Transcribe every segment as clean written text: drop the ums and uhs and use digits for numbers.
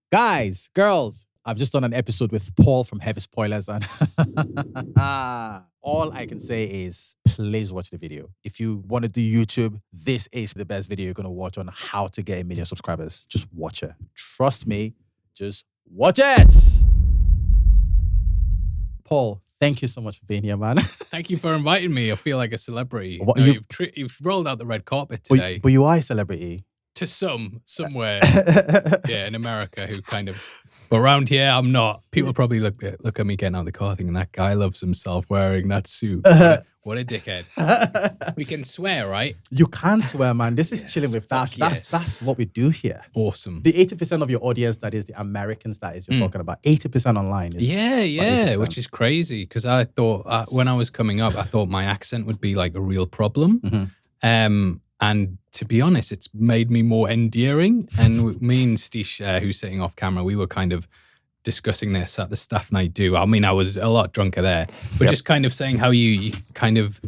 Guys, girls, I've just done an episode with Paul from Heavy Spoilers, and all I can say is please watch the video. If you want to do YouTube, this is the best video you're going to watch on how to get 1 million subscribers. Just watch it. Trust me, just watch it. Paul, thank you so much for being here, man. Thank you for inviting me. I feel like a celebrity. What, No, you- you've rolled out the red carpet today But you are a celebrity. to somewhere, yeah, in America who kind of. But around here, I'm not. People probably look at me getting out of the car thinking that guy loves himself wearing that suit. What a dickhead. We can swear, right? You can swear, man. This is chilling with that. Fuck yes. That's what we do here. Awesome. The 80% of your audience, that is the Americans, that is you're talking about. 80% online is Yeah, 80%. which is crazy because I thought when I was coming up, I thought my accent would be like a real problem. Mhm. And to be honest, it's made me more endearing. And me and Stish, who's sitting off camera, we were kind of discussing this at the staff night do. I mean, I was a lot drunker there, but just kind of saying how you kind of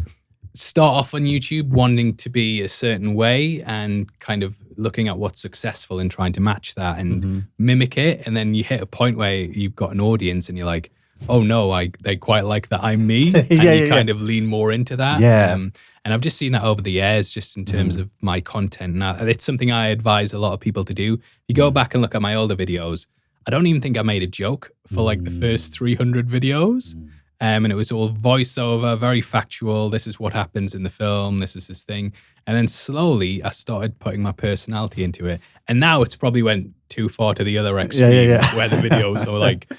start off on YouTube wanting to be a certain way and kind of looking at what's successful and trying to match that and mimic it. And then you hit a point where you've got an audience and you're like, oh no, they quite like that I'm me. And you kind of lean more into that. Yeah. And I've just seen that over the years, just in terms of my content. Now, it's something I advise a lot of people to do. If you go back and look at my older videos, I don't even think I made a joke for like the first 300 videos. And it was all voiceover, very factual. This is what happens in the film. This is this thing. And then slowly I started putting my personality into it. And now it's probably went too far to the other extreme where the videos are like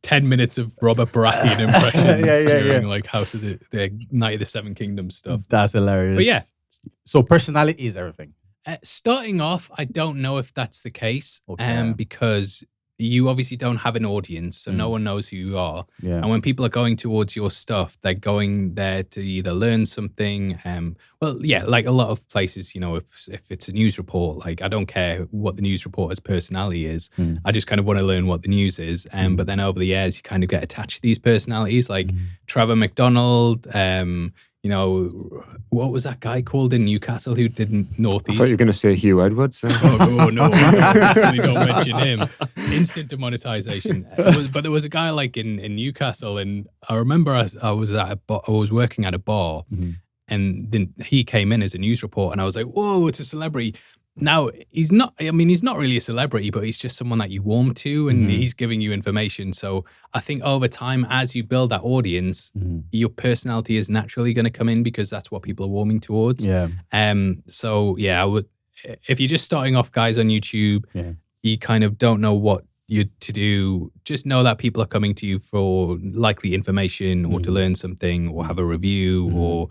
10 minutes of Robert Baratheon impressions during like House of the Night of the Seven Kingdoms stuff. That's hilarious. But yeah. So personality is everything. Starting off, I don't know if that's the case Okay. because you obviously don't have an audience, so no one knows who you are. Yeah. And when people are going towards your stuff, they're going there to either learn something. Like a lot of places, you know, if it's a news report, like I don't care what the news reporter's personality is. I just kind of want to learn what the news is. But then over the years, you kind of get attached to these personalities, like Trevor McDonald. You know, what was that guy called in Newcastle who did I Northeast? thought you were going to say Hugh Edwards. Oh, no, we don't mention him. Instant demonetization. But there was a guy like in Newcastle, and I remember I was working at a bar, and then he came in as a news report, and I was like, whoa, it's a celebrity. Now, he's not really a celebrity, but he's just someone that you warm to, and he's giving you information. So I think over time, as you build that audience, your personality is naturally going to come in because that's what people are warming towards. Yeah. So yeah, I would, if you're just starting off, guys, on YouTube, you kind of don't know what you're to do. Just know that people are coming to you for likely information or to learn something or have a review or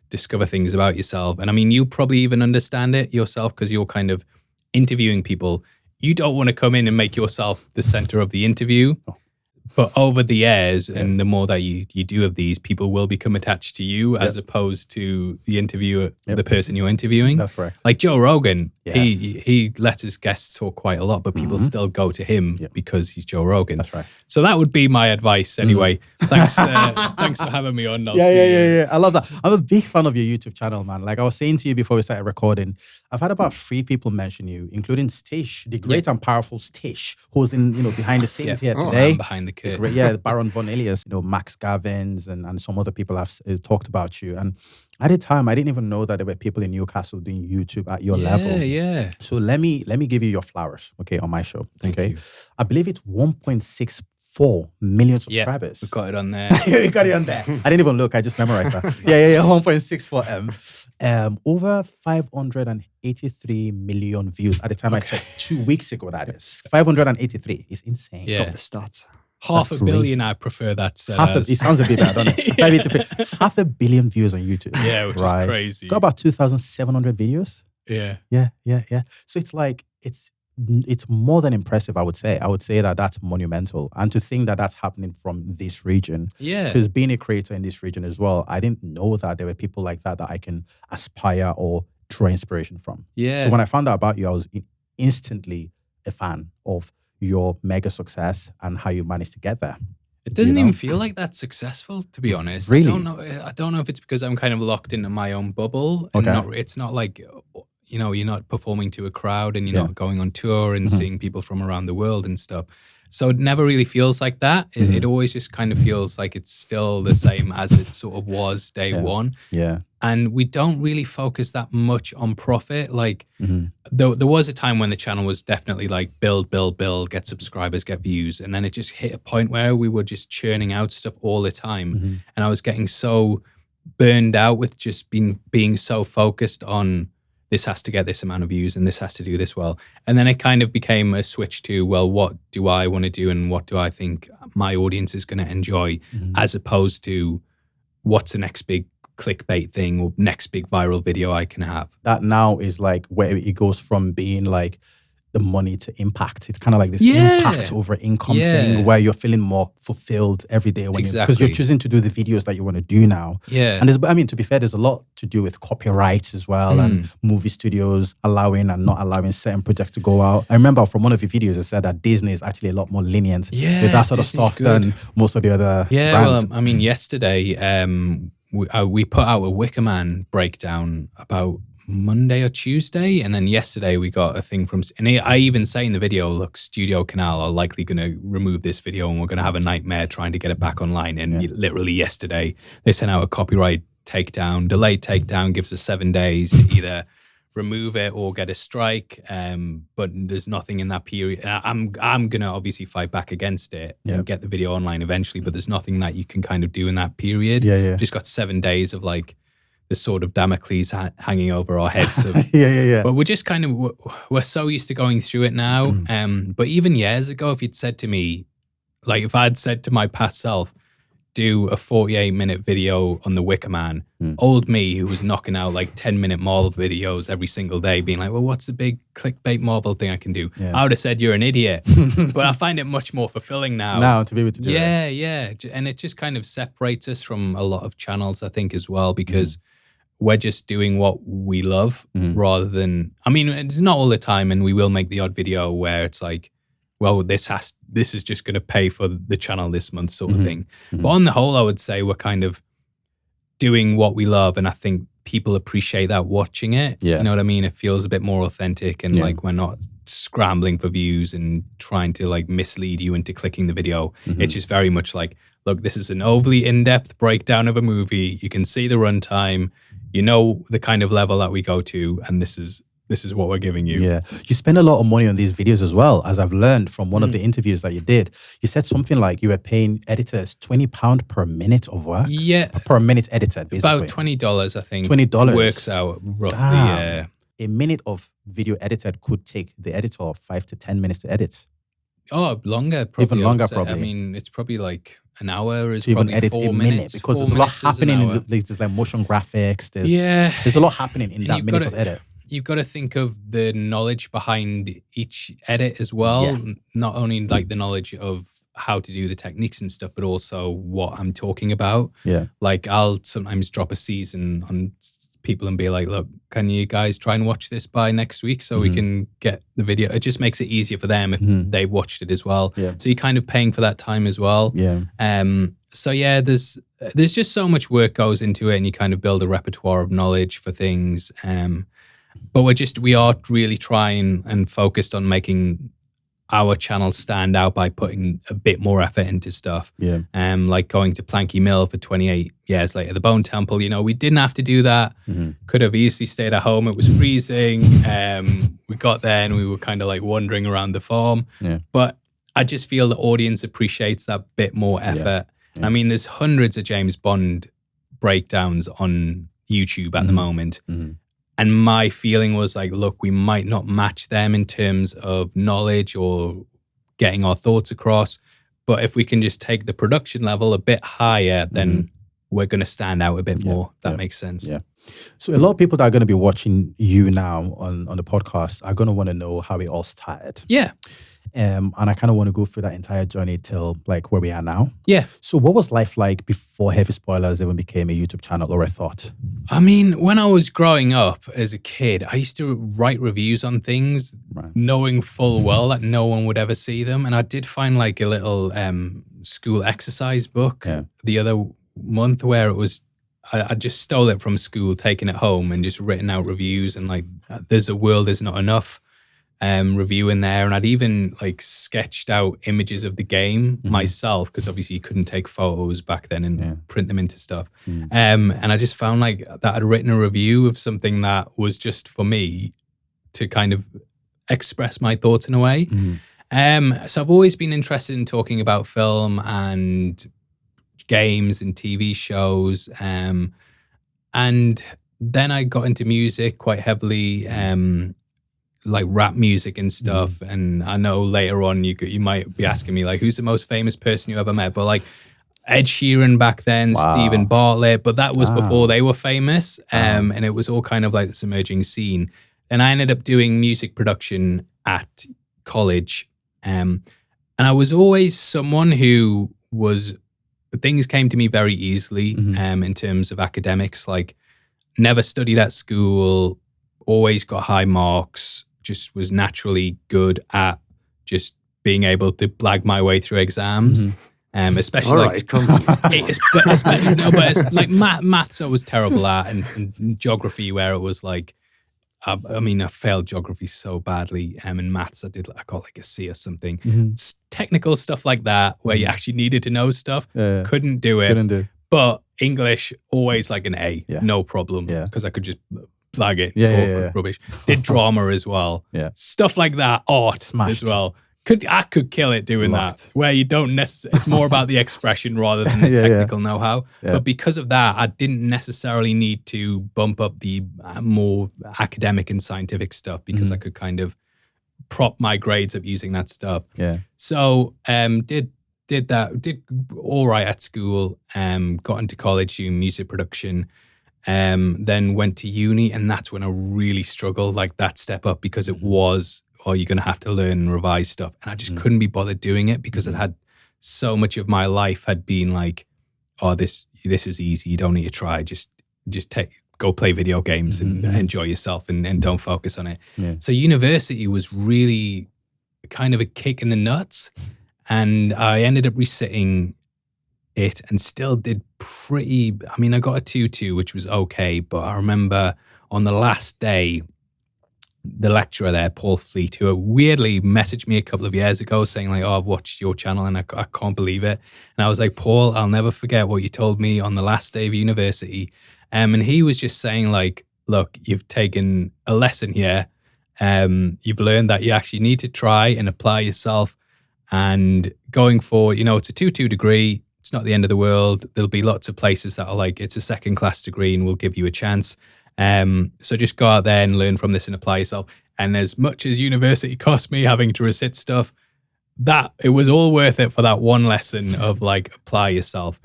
discover things about yourself. And I mean, you'll probably even understand it yourself because you're kind of interviewing people. You don't want to come in and make yourself the center of the interview. But over the years, and the more that you do of these, people will become attached to you as opposed to the interviewer, the person you're interviewing. That's correct. Like Joe Rogan, Yes. he lets his guests talk quite a lot, but people still go to him because he's Joe Rogan. That's right. So that would be my advice anyway. Thanks for having me on. Yeah. I love that. I'm a big fan of your YouTube channel, man. Like I was saying to you before we started recording, I've had about 3 people mention you, including Stish, the great and powerful Stish, who's in behind the scenes here today. I'm behind the curtain. Baron Von Elias, Max Gavins and some other people have talked about you. And at the time, I didn't even know that there were people in Newcastle doing YouTube at your level. Yeah. So let me give you your flowers, okay, on my show. Thank okay. you. I believe it's 1.64 million subscribers. We've got it on there. You got it on there. I didn't even look. I just memorized that. Yeah. 1.64 M. Over 583 million views at the time I checked 2 weeks ago. That is 583. It's insane. Yeah. The stats. Half That's a billion, I prefer that. It sounds a bit bad, I don't know. 500 million views on YouTube. Yeah, which is crazy. Got about 2,700 videos. Yeah. Yeah. So it's like, it's more than impressive, I would say. I would say that that's monumental. And to think that that's happening from this region. Yeah. Because being a creator in this region as well, I didn't know that there were people like that I can aspire or draw inspiration from. Yeah. So when I found out about you, I was instantly a fan of your mega success and how you managed to get there. It doesn't even feel like that successful, to be honest. Really? I don't know if it's because I'm kind of locked into my own bubble. And Okay. it's not like, you're not performing to a crowd and you're not going on tour and seeing people from around the world and stuff. So it never really feels like that. It always just kind of feels like it's still the same as it sort of was day one. Yeah. And we don't really focus that much on profit. Like there was a time when the channel was definitely like build, get subscribers, get views. And then it just hit a point where we were just churning out stuff all the time. And I was getting so burned out with just being so focused on this has to get this amount of views and this has to do this well. And then it kind of became a switch to, well, what do I want to do and what do I think my audience is going to enjoy, as opposed to what's the next big clickbait thing or next big viral video I can have. That now is like where it goes from being like the money to impact. It's kind of like this impact over income thing where you're feeling more fulfilled every day when because you're choosing to do the videos that you want to do now. Yeah. And I mean, to be fair, there's a lot to do with copyright as well and movie studios allowing and not allowing certain projects to go out. I remember from one of your videos, it said that Disney is actually a lot more lenient with that sort of stuff than most of the other brands. Well, I mean, yesterday we put out a Wicker Man breakdown about Monday or Tuesday, and then yesterday we got a thing from, and I even say in the video, look, Studio Canal are likely going to remove this video and we're going to have a nightmare trying to get it back online. And literally yesterday they sent out a copyright takedown, delayed takedown, gives us 7 days to either remove it or get a strike, but there's nothing in that period. I'm gonna obviously fight back against it and get the video online eventually, but there's nothing that you can kind of do in that period. Just got 7 days of like the sword of Damocles hanging over our heads. But we're just kind of, we're so used to going through it now. But even years ago, if you'd said to me, like if I'd said to my past self, do a 48-minute video on the Wicker Man, old me who was knocking out like 10-minute Marvel videos every single day, being like, well, what's the big clickbait Marvel thing I can do? I would have said you're an idiot. But I find it much more fulfilling now to be able to do it. Yeah. And it just kind of separates us from a lot of channels, I think, as well, because we're just doing what we love rather than, I mean, it's not all the time, and we will make the odd video where it's like, well, this is just going to pay for the channel this month sort of thing. But on the whole, I would say we're kind of doing what we love, and I think people appreciate that watching it. You know what I mean? It feels a bit more authentic, and like we're not scrambling for views and trying to like mislead you into clicking the video. It's just very much like, look, this is an overly in-depth breakdown of a movie. You can see the runtime. You know the kind of level that we go to, and this is what we're giving you. Yeah. You spend a lot of money on these videos as well, as I've learned from one of the interviews that you did. You said something like you were paying editors £20 per minute of work? Yeah. Per minute edited, basically. About $20, I think. $20. Works out roughly. A minute of video edited could take the editor 5 to 10 minutes to edit. Oh, longer, probably. Even longer, probably. I mean, it's probably like an hour is to probably even edit 4 a minutes. minute, because there's a lot happening. There's like motion graphics. There's a lot happening in that minute of edit. You've got to think of the knowledge behind each edit as well. Not only like the knowledge of how to do the techniques and stuff, but also what I'm talking about. Like I'll sometimes drop a season on people and be like, look, can you guys try and watch this by next week so we can get the video? It just makes it easier for them if they've watched it as well. So you're kind of paying for that time as well. So yeah, there's just so much work goes into it, and you kind of build a repertoire of knowledge for things. But we are really trying and focused on making our channel stand out by putting a bit more effort into stuff. Like going to Planky Mill for 28 years later, the Bone Temple, we didn't have to do that. Could have easily stayed at home. It was freezing. We got there and we were kind of like wandering around the farm. But I just feel the audience appreciates that bit more effort. I mean, there's hundreds of James Bond breakdowns on YouTube at the moment. And my feeling was like, look, we might not match them in terms of knowledge or getting our thoughts across. But if we can just take the production level a bit higher, then we're going to stand out a bit more. That makes sense. So a lot of people that are going to be watching you now on the podcast are going to want to know how it all started. And I kind of want to go through that entire journey till like where we are now. So what was life like before Heavy Spoilers even became a YouTube channel or a thought? I mean, when I was growing up as a kid, I used to write reviews on things knowing full well that no one would ever see them. And I did find like a little school exercise book the other month where it was, I just stole it from school, taken it home, and just written out reviews. And like, there's a world, there's not enough review in there. And I'd even like sketched out images of the game myself, because obviously you couldn't take photos back then and print them into stuff. And I just found like that I'd written a review of something that was just for me to kind of express my thoughts in a way. So I've always been interested in talking about film and games and TV shows. And then I got into music quite heavily, like rap music and stuff. And I know later on you might be asking me like, who's the most famous person you ever met? But like Ed Sheeran back then, Stephen Bartlett, but that was before they were famous. And it was all kind of like this emerging scene. And I ended up doing music production at college. And I was always someone who things came to me very easily in terms of academics, like never studied at school, always got high marks, just was naturally good at just being able to blag my way through exams. Especially it's like maths I was terrible at, and geography, where it was like, I mean, I failed geography so badly. In maths, I got like a C or something. Technical stuff like that, where you actually needed to know stuff, couldn't do it. But English, always like an A, no problem, because I could just flag it. Rubbish. Did drama as well. Stuff like that. Art as well. I could kill it doing that, where you don't necessarily, it's more about the expression rather than the technical know-how. But because of that, I didn't necessarily need to bump up the more academic and scientific stuff, because I could kind of prop my grades up using that stuff. So did all right at school, got into college doing music production, then went to uni, and that's when I really struggled, like that step up, because it was, you're going to have to learn and revise stuff. And I just couldn't be bothered doing it, because it had so much of my life had been like, this is easy. You don't need to try. Just go play video games and enjoy yourself and don't focus on it. So university was really kind of a kick in the nuts. And I ended up resitting it and still did pretty, I mean, I got a 2-2, which was okay. But I remember on the last day, the lecturer there, Paul Fleet, who weirdly messaged me a couple of years ago saying like, I've watched your channel and I can't believe it. And I was like, Paul, I'll never forget what you told me on the last day of university. And he was just saying like, look, you've taken a lesson here. You've learned that you actually need to try and apply yourself. And going forward, it's a 2-2 degree. It's not the end of the world. There'll be lots of places that are like, it's a second class degree and we'll give you a chance. So just go out there and learn from this and apply yourself. And as much as university cost me having to recite stuff, that it was all worth it for that one lesson of like, apply yourself.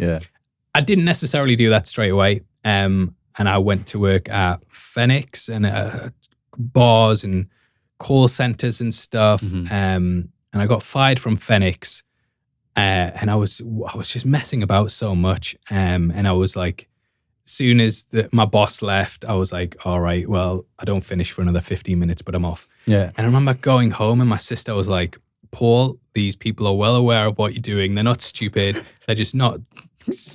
I didn't necessarily do that straight away. And I went to work at Phoenix and bars and call centers and stuff. And I got fired from Phoenix. And I was just messing about so much. And I was like, soon as my boss left, I was like, all right, well, I don't finish for another 15 minutes, but I'm off. And I remember going home and my sister was like, Paul, these people are well aware of what you're doing. They're not stupid. They're just not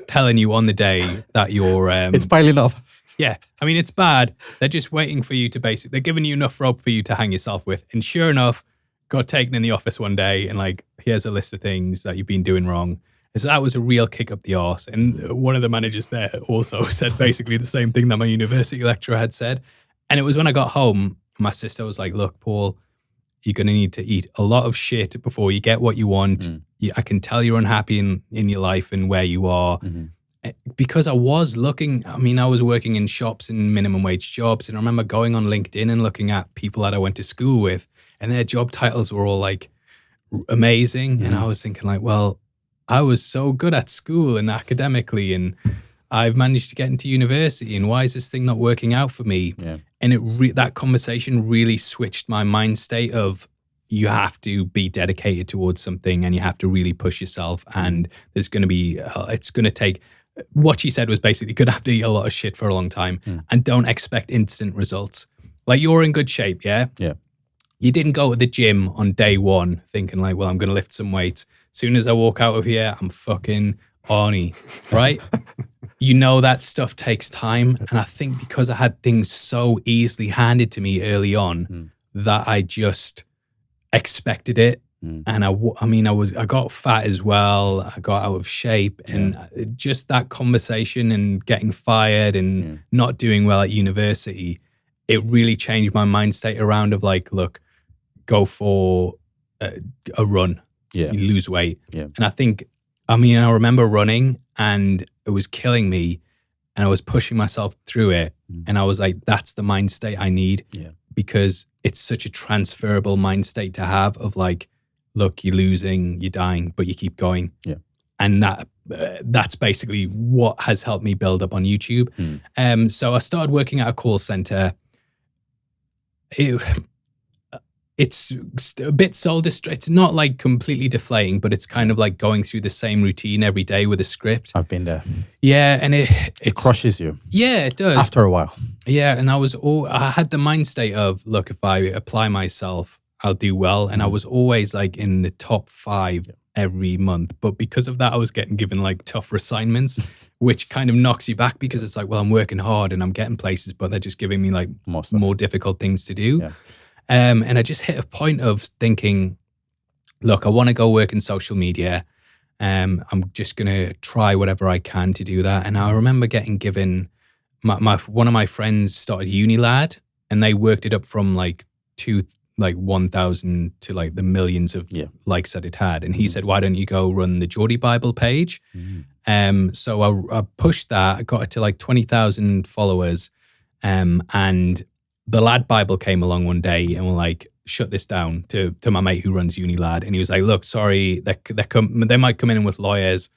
telling you on the day that you're... it's piling up. Yeah. I mean, it's bad. They're just waiting for you to they're giving you enough rope for you to hang yourself with. And sure enough, got taken in the office one day and like, here's a list of things that you've been doing wrong. So that was a real kick up the arse. And one of the managers there also said basically the same thing that my university lecturer had said. And it was when I got home, my sister was like, look, Paul, you're going to need to eat a lot of shit before you get what you want. I can tell you're unhappy in your life and where you are. Because I was looking, I mean, I was working in shops and minimum wage jobs. And I remember going on LinkedIn and looking at people that I went to school with, and their job titles were all like amazing. And I was thinking like, well, I was so good at school and academically, and I've managed to get into university, and why is this thing not working out for me? And that conversation really switched my mind state of, you have to be dedicated towards something and you have to really push yourself. And there's going to be, it's going to take, what she said was basically, going to have to eat a lot of shit for a long time and don't expect instant results. Like, you're in good shape, yeah? You didn't go to the gym on day one thinking like, well, I'm going to lift some weights. Soon as I walk out of here, I'm fucking Arnie, right? you know that stuff takes time. And I think because I had things so easily handed to me early on that I just expected it. And I got fat as well. I got out of shape, and just that conversation and getting fired and not doing well at university, it really changed my mind state around of like, look, go for a run, you lose weight. And I remember running and it was killing me and I was pushing myself through it. And I was like, that's the mind state I need because it's such a transferable mind state to have of like, look, you're losing, you're dying, but you keep going. And that's basically what has helped me build up on YouTube. So I started working at a call center. It's a bit soul destroying. It's not like completely deflating, but it's kind of like going through the same routine every day with a script. I've been there. Yeah, and it crushes you. Yeah, it does. After a while. Yeah, and I had the mind state of, look, if I apply myself, I'll do well. And I was always like in the top 5 every month. But because of that, I was getting given like tougher assignments, which kind of knocks you back because it's like, well, I'm working hard and I'm getting places, but they're just giving me like more difficult things to do. And I just hit a point of thinking, look, I want to go work in social media. I'm just going to try whatever I can to do that. And I remember getting given, one of my friends started Unilad and they worked it up from like 1,000 to like the millions of likes that it had. And he said, why don't you go run the Geordie Bible page? So I pushed that. I got it to like 20,000 followers. And the Lad Bible came along one day and were like, shut this down to my mate who runs Unilad. And he was like, look, sorry, they might come in with lawyers.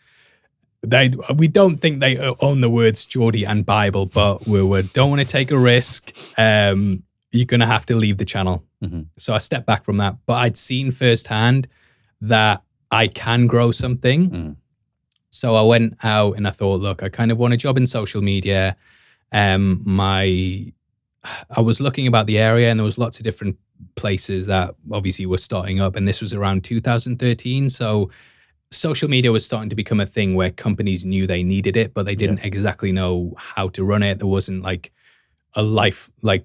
We don't think they own the words Geordie and Bible, but we don't want to take a risk. You're going to have to leave the channel. So I stepped back from that. But I'd seen firsthand that I can grow something. So I went out and I thought, look, I kind of want a job in social media. I was looking about the area and there was lots of different places that obviously were starting up. And this was around 2013. So social media was starting to become a thing where companies knew they needed it, but they didn't exactly know how to run it. There wasn't like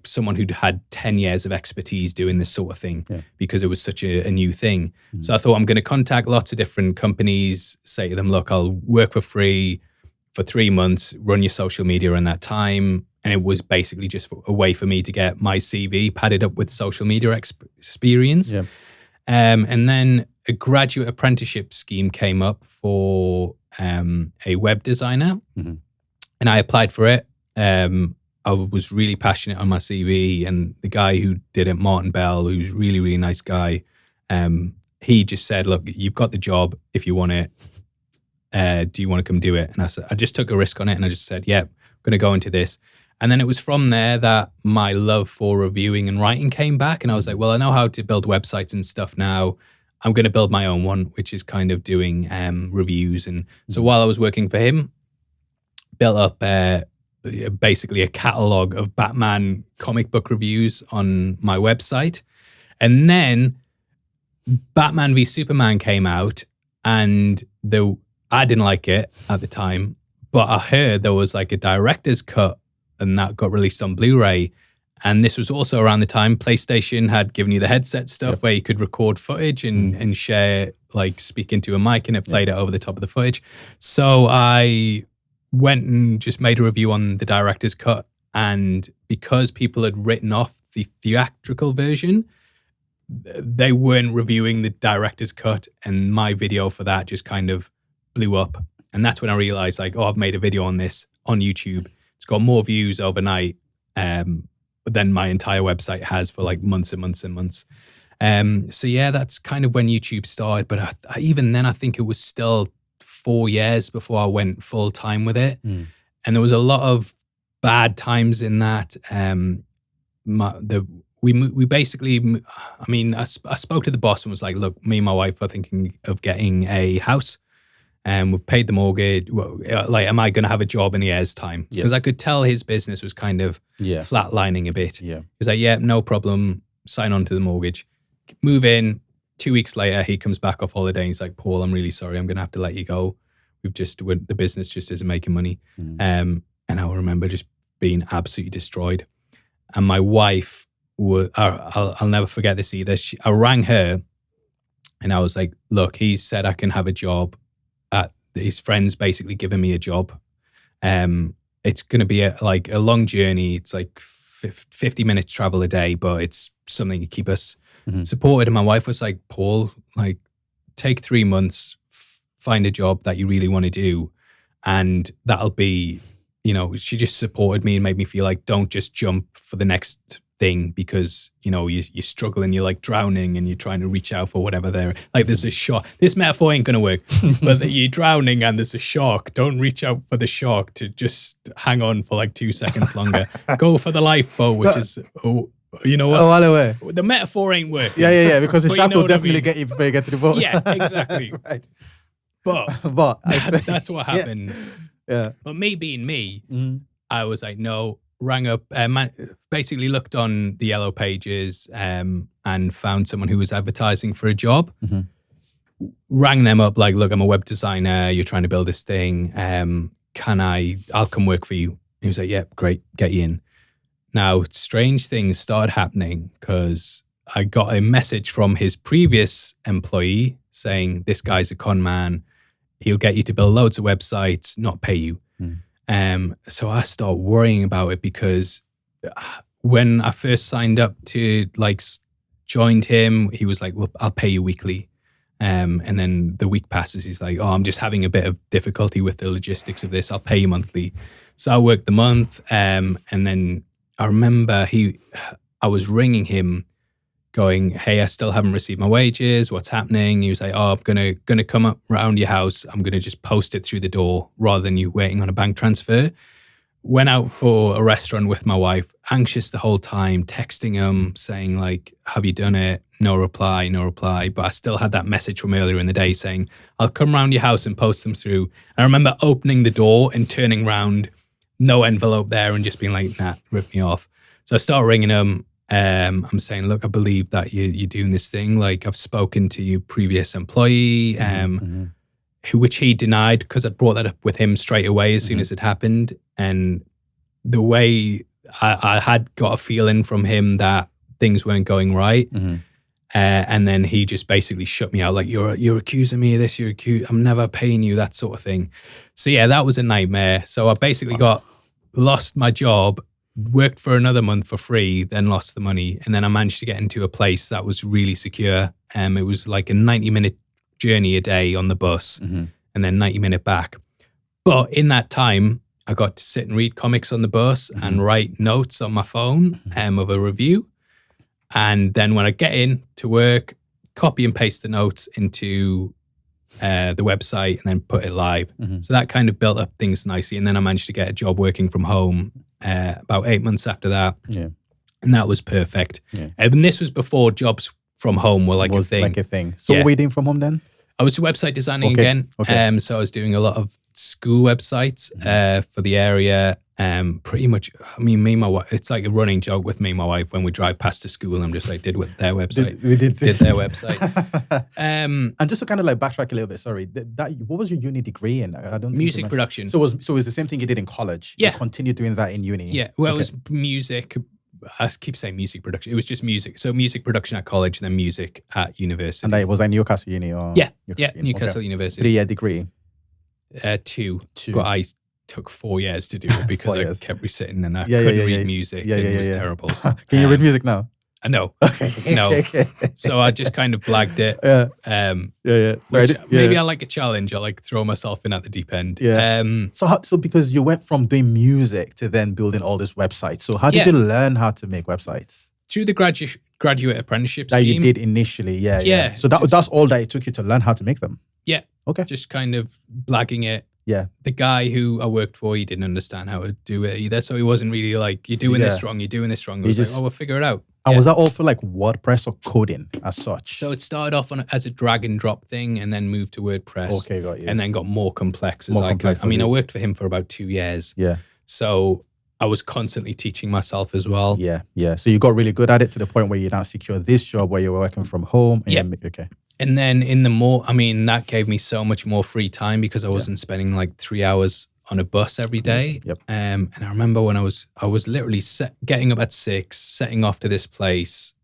someone who'd had 10 years of expertise doing this sort of thing because it was such a new thing. So I thought I'm going to contact lots of different companies, say to them, look, I'll work for free for 3 months, run your social media in that time. And it was basically just a way for me to get my CV padded up with social media experience. And then a graduate apprenticeship scheme came up for a web designer. And I applied for it. I was really passionate on my CV. And the guy who did it, Martin Bell, who's a really, really nice guy, he just said, look, you've got the job if you want it. Do you want to come do it? And I just took a risk on it and I just said, yeah, I'm going to go into this. And then it was from there that my love for reviewing and writing came back. And I was like, well, I know how to build websites and stuff now. I'm going to build my own one, which is kind of doing reviews. And so while I was working for him, built up basically a catalog of Batman comic book reviews on my website. And then Batman v Superman came out and I didn't like it at the time, but I heard there was like a director's cut and that got released on Blu-ray. And this was also around the time PlayStation had given you the headset stuff where you could record footage and share, like speak into a mic and it played it over the top of the footage. So I went and just made a review on the director's cut. And because people had written off the theatrical version, they weren't reviewing the director's cut. And my video for that just kind of blew up. And that's when I realized like, I've made a video on this on YouTube. It's got more views overnight than my entire website has for like months and months and months. So yeah, that's kind of when YouTube started. But even then, I think it was still 4 years before I went full time with it. And there was a lot of bad times in that. We basically, I spoke to the boss and was like, look, me and my wife are thinking of getting a house. And we've paid the mortgage. Well, like, am I going to have a job in a year's time? Because I could tell his business was kind of flatlining a bit. He was like, yeah, no problem. Sign on to the mortgage. Move in. 2 weeks later, he comes back off holiday and he's like, Paul, I'm really sorry. I'm going to have to let you go. the business just isn't making money. And I remember just being absolutely destroyed. And my wife I'll never forget this either. I rang her and I was like, look, he said I can have a job. His friend's basically giving me a job. It's going to be a long journey. It's like 50 minutes travel a day, but it's something to keep us supported. And my wife was like, Paul, like, take 3 months, find a job that you really want to do. And that'll be, she just supported me and made me feel like, don't just jump for the next thing because, you're struggling, you're like drowning and you're trying to reach out for whatever there's a shark. This metaphor ain't going to work, but you're drowning and there's a shark. Don't reach out for the shark to just hang on for like 2 seconds longer. Go for the lifeboat, which is, you know what? Oh, all the way. The metaphor ain't working. Yeah, because the shark will definitely get you before you get to the boat. Yeah, exactly. Right. But that's what happened. Yeah. But me being me, I was like, no, rang up, basically looked on the Yellow Pages and found someone who was advertising for a job. Rang them up like, look, I'm a web designer. You're trying to build this thing. I'll come work for you. He was like, yeah, great, get you in. Now, strange things started happening because I got a message from his previous employee saying, this guy's a con man. He'll get you to build loads of websites, not pay you. So I start worrying about it because when I first signed up to joined him, he was like, well, I'll pay you weekly. And then the week passes, he's like, oh, I'm just having a bit of difficulty with the logistics of this. I'll pay you monthly. So I worked the month. And then I remember I was ringing him going, hey, I still haven't received my wages. What's happening? He was like, oh, I'm gonna come up around your house. I'm gonna just post it through the door rather than you waiting on a bank transfer. Went out for a restaurant with my wife, anxious the whole time, texting him, saying like, have you done it? No reply. But I still had that message from earlier in the day saying, I'll come around your house and post them through. And I remember opening the door and turning around, no envelope there, and just being like, nah, rip me off. So I start ringing him. I'm saying, look, I believe that you're doing this thing. Like, I've spoken to your previous employee, which he denied because I brought that up with him straight away as soon as it happened. And the way I had got a feeling from him that things weren't going right. And then he just basically shut me out. Like, you're accusing me of this. I'm never paying you, that sort of thing. So yeah, that was a nightmare. So I basically lost my job, worked for another month for free, then lost the money. And then I managed to get into a place that was really secure. It was like a 90-minute journey a day on the bus and then 90-minute back. But in that time, I got to sit and read comics on the bus and write notes on my phone of a review. And then when I get in to work, copy and paste the notes into the website and then put it live. So that kind of built up things nicely. And then I managed to get a job working from home about 8 months after that. Yeah. And that was perfect. Yeah. And this was before jobs from home were like a thing. So what were you doing from home then? I was website designing again. So I was doing a lot of school websites for the area. Pretty much, I mean, me and my wife, it's like a running joke with me and my wife when we drive past the school. I'm just like, did their website. Did their website. And just to kind of like backtrack a little bit, sorry, what was your uni degree in? I don't music production. So it was the same thing you did in college? Yeah. You continued doing that in uni? Yeah, well, it was music. I keep saying music production. It was just music. So music production at college, then music at university. And was that Newcastle Uni? Or Newcastle University. 3-year degree? Two. But I took 4 years to do it because I kept resitting and I couldn't read music. It was terrible. Can you read music now? No. No. So I just kind of blagged it. Maybe I like a challenge. I like throw myself in at the deep end. Yeah. So because you went from doing music to then building all this websites. So how did you learn how to make websites? Through the graduate apprenticeship that scheme. You did initially. Yeah. So that's all that it took you to learn how to make them? Yeah. Okay. Just kind of blagging it. Yeah. The guy who I worked for, he didn't understand how to do it either. So he wasn't really like, you're doing this wrong, you're doing this wrong. He was like, we'll figure it out. And was that all for like WordPress or coding as such? So it started off as a drag and drop thing and then moved to WordPress. Okay, got you. And then got more complex I worked for him for about 2 years. Yeah. So I was constantly teaching myself as well. Yeah. So you got really good at it to the point where you now secure this job where you're working from home. And And then that gave me so much more free time because I wasn't spending like 3 hours on a bus every day. Yep. And I remember when I was literally getting up at 6, setting off to this place,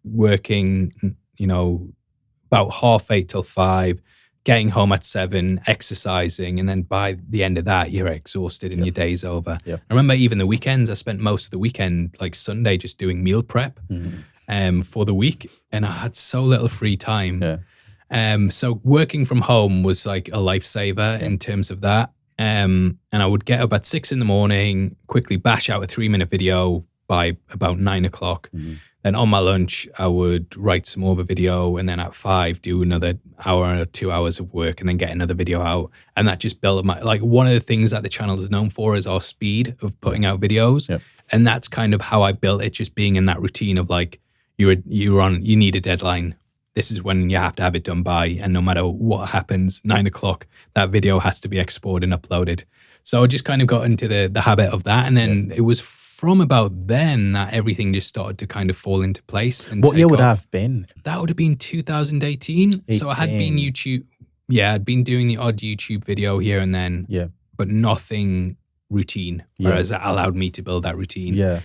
working, about 8:30 till 5, getting home at 7, exercising, and then by the end of that, you're exhausted and your day's over. Yep. I remember even the weekends, I spent most of the weekend, like Sunday, just doing meal prep for the week, and I had so little free time. Yeah. So working from home was like a lifesaver in terms of that. And I would get up at 6 a.m, quickly bash out a 3-minute video by about 9 o'clock. Then on my lunch, I would write some more of a video, and then at 5, do another hour or 2 hours of work, and then get another video out. And that just built one of the things that the channel is known for is our speed of putting out videos. Yep. And that's kind of how I built it, just being in that routine of like, you need a deadline. This is when you have to have it done by, and no matter what happens, 9 o'clock, that video has to be exported and uploaded. So I just kind of got into the habit of that. And then it was from about then that everything just started to kind of fall into place. And what year would that have been? That would have been 2018. So I had been I'd been doing the odd YouTube video here and then, but nothing routine, whereas that allowed me to build that routine. Yeah.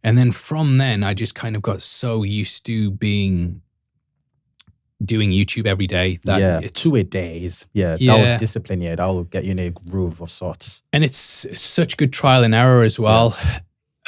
And then from then, I just kind of got so used to doing YouTube every day. That 2 a days. That will discipline you. That will get you in a groove of sorts. And it's such good trial and error as well. Yeah.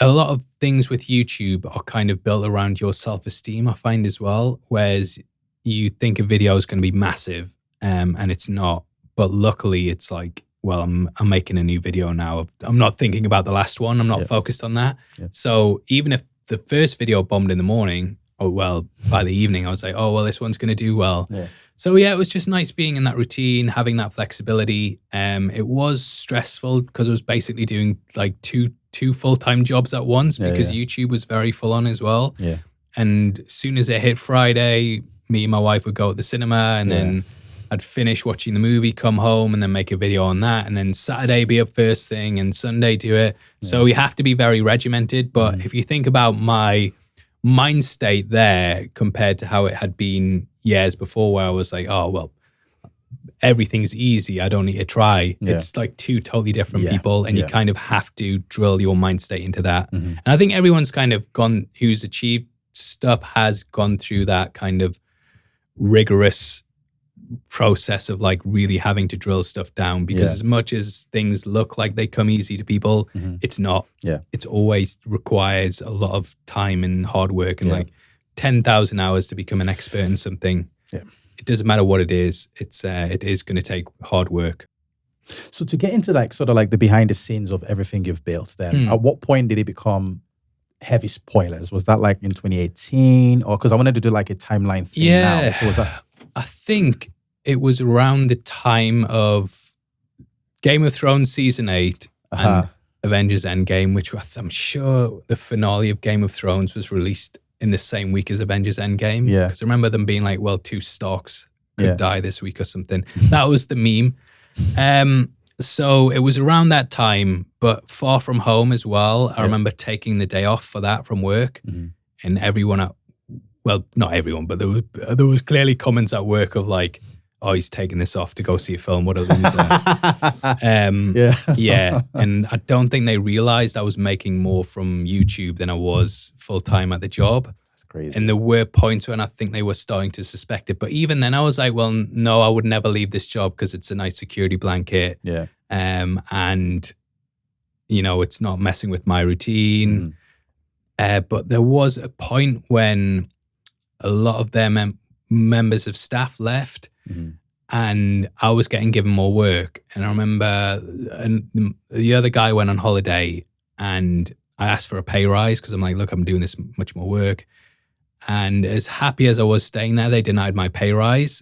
A lot of things with YouTube are kind of built around your self-esteem, I find as well, whereas you think a video is going to be massive and it's not. But luckily it's like, well, I'm making a new video now. I'm not thinking about the last one. I'm not focused on that. Yeah. So even if the first video bombed in the morning, by the evening, I was like, this one's going to do well. Yeah. So it was just nice being in that routine, having that flexibility. It was stressful because I was basically doing like two full-time jobs at once because YouTube was very full on as well. Yeah. And as soon as it hit Friday, me and my wife would go to the cinema, and then I'd finish watching the movie, come home, and then make a video on that. And then Saturday be up first thing, and Sunday do it. Yeah. So you have to be very regimented. But if you think about my mind state there compared to how it had been years before, where I was like, everything's easy, I don't need to try. It's like two totally different people, and you kind of have to drill your mind state into that. And I think everyone's kind of who's achieved stuff has gone through that kind of rigorous process of like really having to drill stuff down, because as much as things look like they come easy to people, it's not. It's always requires a lot of time and hard work and like 10,000 hours to become an expert in something. It doesn't matter what it is. It is going to take hard work. So to get into like sort of like the behind the scenes of everything you've built, then at what point did it become heavy spoilers? Was that like in 2018, or because I wanted to do like a timeline thing now? So was that? I think it was around the time of Game of Thrones season 8 and Avengers Endgame, which I'm sure the finale of Game of Thrones was released in the same week as Avengers Endgame. Because I remember them being like, 2 Starks could die this week or something. That was the meme. So it was around that time, but Far From Home as well. I remember taking the day off for that from work, and everyone not everyone, but there was clearly comments at work of like, he's taking this off to go see a film. What a loser. And I don't think they realized I was making more from YouTube than I was full-time at the job. That's crazy. And there were points when I think they were starting to suspect it. But even then I was like, well, no, I would never leave this job because it's a nice security blanket. And, it's not messing with my routine. But there was a point when a lot of their members of staff left, and I was getting given more work. And I remember the other guy went on holiday, and I asked for a pay rise because I'm like, look, I'm doing this much more work. And as happy as I was staying there, they denied my pay rise.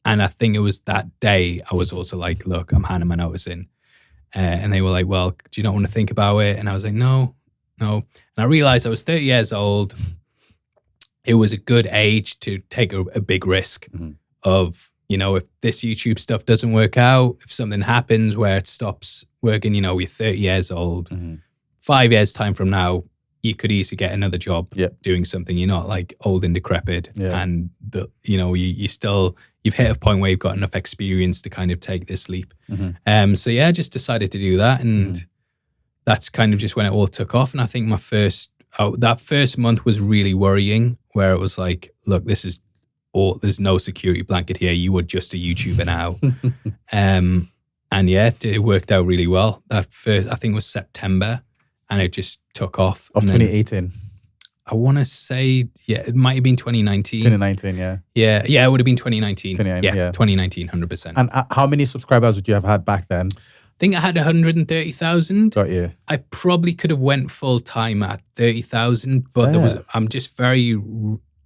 And I think it was that day I was also like, look, I'm handing my notice in. And they were like, well, do you not want to think about it? And I was like, no. And I realized I was 30 years old. It was a good age to take a big risk of, if this YouTube stuff doesn't work out, if something happens where it stops working, you're 30 years old, 5 years time from now, you could easily get another job doing something. You're not like old and decrepit, and you've hit a point where you've got enough experience to kind of take this leap. So I just decided to do that, and that's kind of just when it all took off. And I think that first month was really worrying, where it was like, look, there's no security blanket here. You are just a YouTuber now. And it worked out really well. That first, I think it was September, and it just took off. Of 2018. I want to say, it might have been 2019. 2019, yeah. Yeah, it would have been 2019. 2019, 100%. And how many subscribers would you have had back then? I think I had 130,000. Got you. I probably could have went full time at 30,000, but I'm just very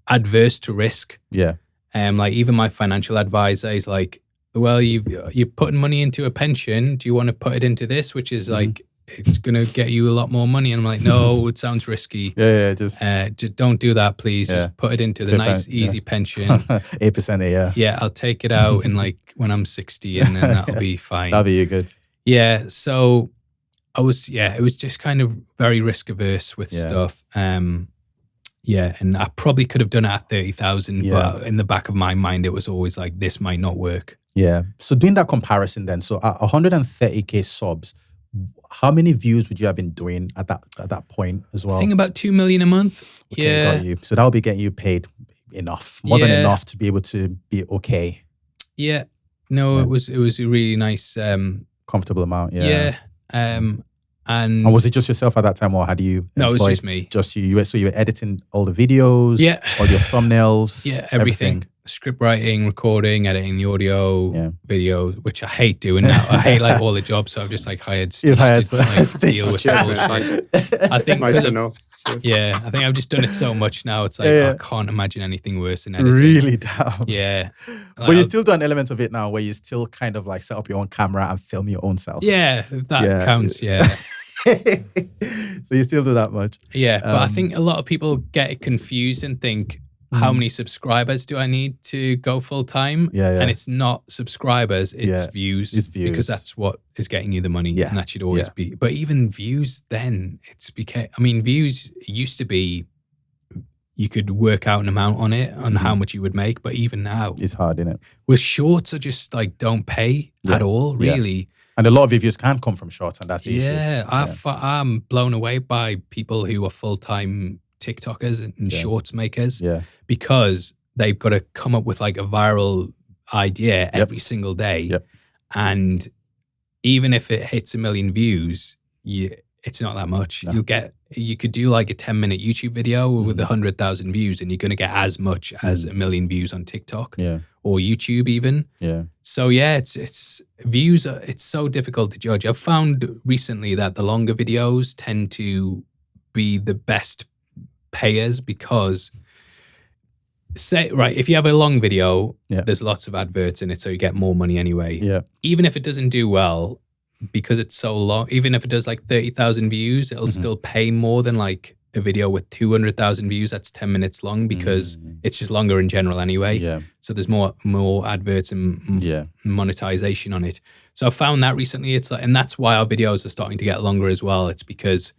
adverse to risk. Yeah. Like even my financial advisor is like, well, you're putting money into a pension. Do you want to put it into this, which is like, it's going to get you a lot more money? And I'm like, no, it sounds risky. Just don't do that, please. Just put it into the nice, easy pension. 8% a year. Yeah, I'll take it out in like when I'm 60, and then that'll be fine. That'll be good. Yeah, so it was just kind of very risk averse with stuff. And I probably could have done it at 30,000, but in the back of my mind, it was always like, this might not work. Yeah. So doing that comparison then, so at 130K subs, how many views would you have been doing at that point as well? I think about 2 million a month. Okay, got you. So that will be getting you paid enough, more than enough to be able to be okay. Yeah. No, it was a really nice... comfortable amount, and was it just yourself at that time, or had you? No, it was just me. Just you. So you were editing all the videos, all your thumbnails, everything. Script writing, recording, editing the audio, video, which I hate doing now. I hate like all the jobs, so I've just like hired Steve to deal with bullshit. I think nice to know. Yeah, I think I've just done it so much now. It's like I can't imagine anything worse than editing. Really damn. Yeah. But you still do an element of it now where you still kind of like set up your own camera and film your own self. Yeah, that counts, yeah. So you still do that much? Yeah, but I think a lot of people get it confused and think, how many subscribers do I need to go full time? And it's not subscribers, it's views. It's views. Because that's what is getting you the money. And that should always be. But even views then, views used to be, you could work out an amount on it, on how much you would make. But even now, it's hard, isn't it? With shorts are just like, don't pay at all, really. And a lot of reviews can come from shorts, and that's the issue. I'm blown away by people who are full-time TikTokers and shorts makers because they've got to come up with like a viral idea every single day. And even if it hits 1 million views, it's not that much. No. You could do like a 10-minute YouTube video with 100,000 views, and you're going to get as much as 1 million views on TikTok or YouTube even. So it's views. It's so difficult to judge. I've found recently that the longer videos tend to be the best payers because if you have a long video, there's lots of adverts in it, so you get more money anyway. Even if it doesn't do well, because it's so long, even if it does like 30,000 views, it'll still pay more than like a video with 200,000 views that's 10 minutes long because it's just longer in general anyway. So there's more adverts and monetization on it. So I found that recently, it's like, and that's why our videos are starting to get longer as well. It's because,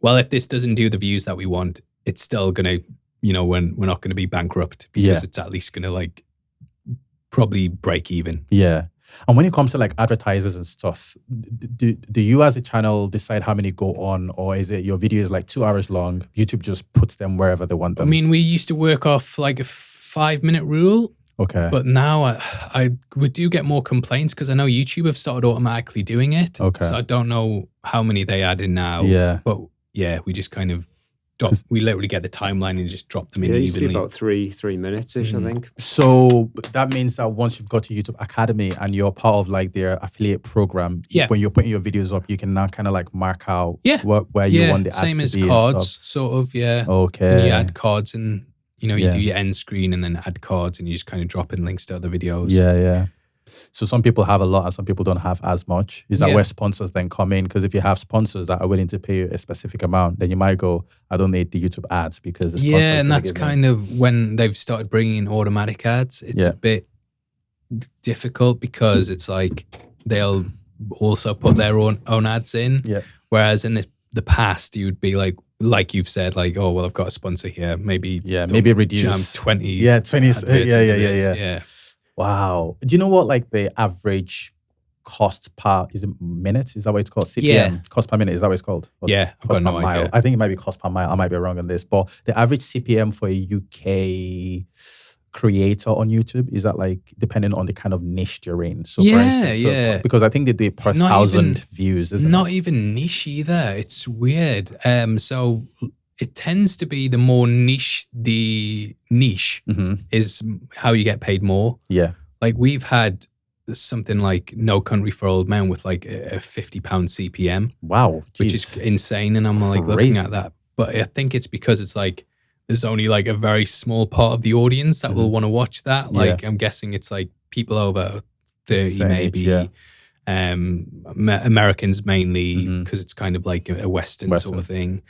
well, if this doesn't do the views that we want, it's still going to, we're not going to be bankrupt because it's at least going to like probably break even. And when it comes to like advertisers and stuff, do you as a channel decide how many go on, or is it your video is like 2 hours long, YouTube just puts them wherever they want them? I mean, we used to work off like a 5-minute rule. Okay. But now we do get more complaints because I know YouTube have started automatically doing it. Okay. So I don't know how many they add in now. But we just kind of we literally get the timeline and just drop them in it used evenly. to be about 3 minutes-ish, I think. So that means that once you've got to YouTube Academy and you're part of like their affiliate program, when you're putting your videos up, you can now kind of like mark out where you want the ads to be. Same as cards, sort of, Okay. And you add cards and, you do your end screen and then add cards and you just kind of drop in links to other videos. So some people have a lot and some people don't have as much. Is that where sponsors then come in? Because if you have sponsors that are willing to pay you a specific amount, then you might go, I don't need the YouTube ads because the sponsor is and that's kind of when they've started bringing in automatic ads. It's a bit difficult because it's like they'll also put their own ads in. Whereas in the past, you would be like, like you've said, like, oh, well, I've got a sponsor here. Maybe maybe reduce. Jam 20. Yeah, 20. adverts Yeah. into this. Yeah. Wow. Do you know what like the average cost per is it minute? Is that what it's called? CPM. Yeah. Cost per minute. Is that what it's called? Yeah, I've cost got per no mile. idea. I think it might be cost per mile. I might be wrong on this, but the average CPM for a UK creator on YouTube is that like depending on the kind of niche you're in. So for instance, because I think they do it per 1,000 views, isn't not it? even niche either. It's weird. So it tends to be the more niche the niche is how you get paid more. Yeah. Like we've had something like No Country for Old Men with like a £50 CPM. Wow. Which is insane. And I'm like looking at that. But I think it's because it's like there's only like a very small part of the audience that will want to watch that. Like I'm guessing it's like people over 30 maybe. Americans mainly because it's kind of like a Western sort of thing.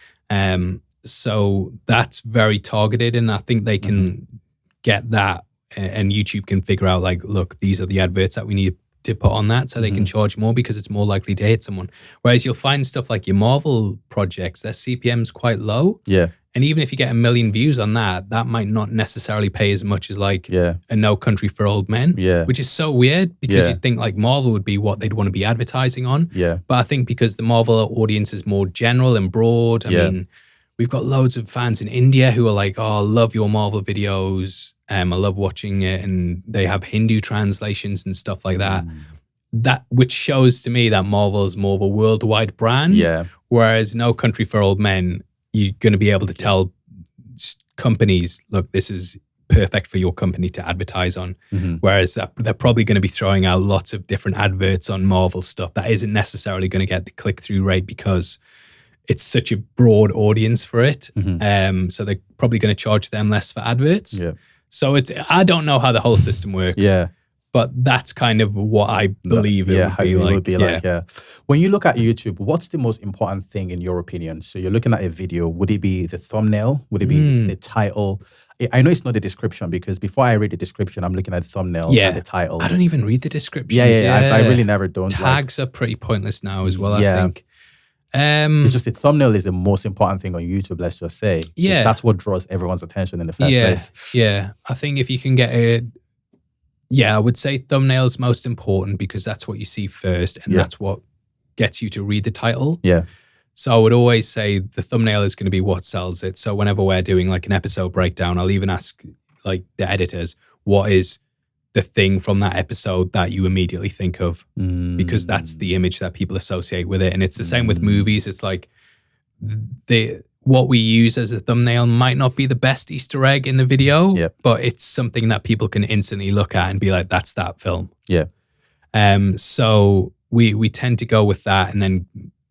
So that's very targeted, and I think they can get that, and YouTube can figure out like, look, these are the adverts that we need to put on that, so they can charge more because it's more likely to hit someone. Whereas you'll find stuff like your Marvel projects, their CPM's quite low. Yeah. And even if you get 1 million views on that, that might not necessarily pay as much as like a No Country for Old Men, which is so weird because you'd think like Marvel would be what they'd want to be advertising on. Yeah. But I think because the Marvel audience is more general and broad, I mean, we've got loads of fans in India who are like, oh, I love your Marvel videos. I love watching it. And they have Hindu translations and stuff like that. That which shows to me that Marvel is more of a worldwide brand. Yeah. Whereas No Country for Old Men, you're going to be able to tell companies, look, this is perfect for your company to advertise on. Whereas they're probably going to be throwing out lots of different adverts on Marvel stuff that isn't necessarily going to get the click-through rate because it's such a broad audience for it. So they're probably going to charge them less for adverts. Yeah. So I don't know how the whole system works. Yeah. But that's kind of what I believe it would be like. When you look at YouTube, what's the most important thing in your opinion? So you're looking at a video. Would it be the thumbnail? Would it be the title? I know it's not the description because before I read the description, I'm looking at the thumbnail and the title. I don't even read the descriptions. I really never don't. Tags are pretty pointless now as well, I think. It's just the thumbnail is the most important thing on YouTube, let's just say. Yeah. That's what draws everyone's attention in the first place. Yeah. I think if you can get I would say thumbnail's most important because that's what you see first and that's what gets you to read the title. Yeah. So I would always say the thumbnail is going to be what sells it. So whenever we're doing like an episode breakdown, I'll even ask like the editors, what is the thing from that episode that you immediately think of? Because that's the image that people associate with it. And it's the same with movies. It's like what we use as a thumbnail might not be the best Easter egg in the video, but it's something that people can instantly look at and be like, that's that film. Yeah. So we tend to go with that. And then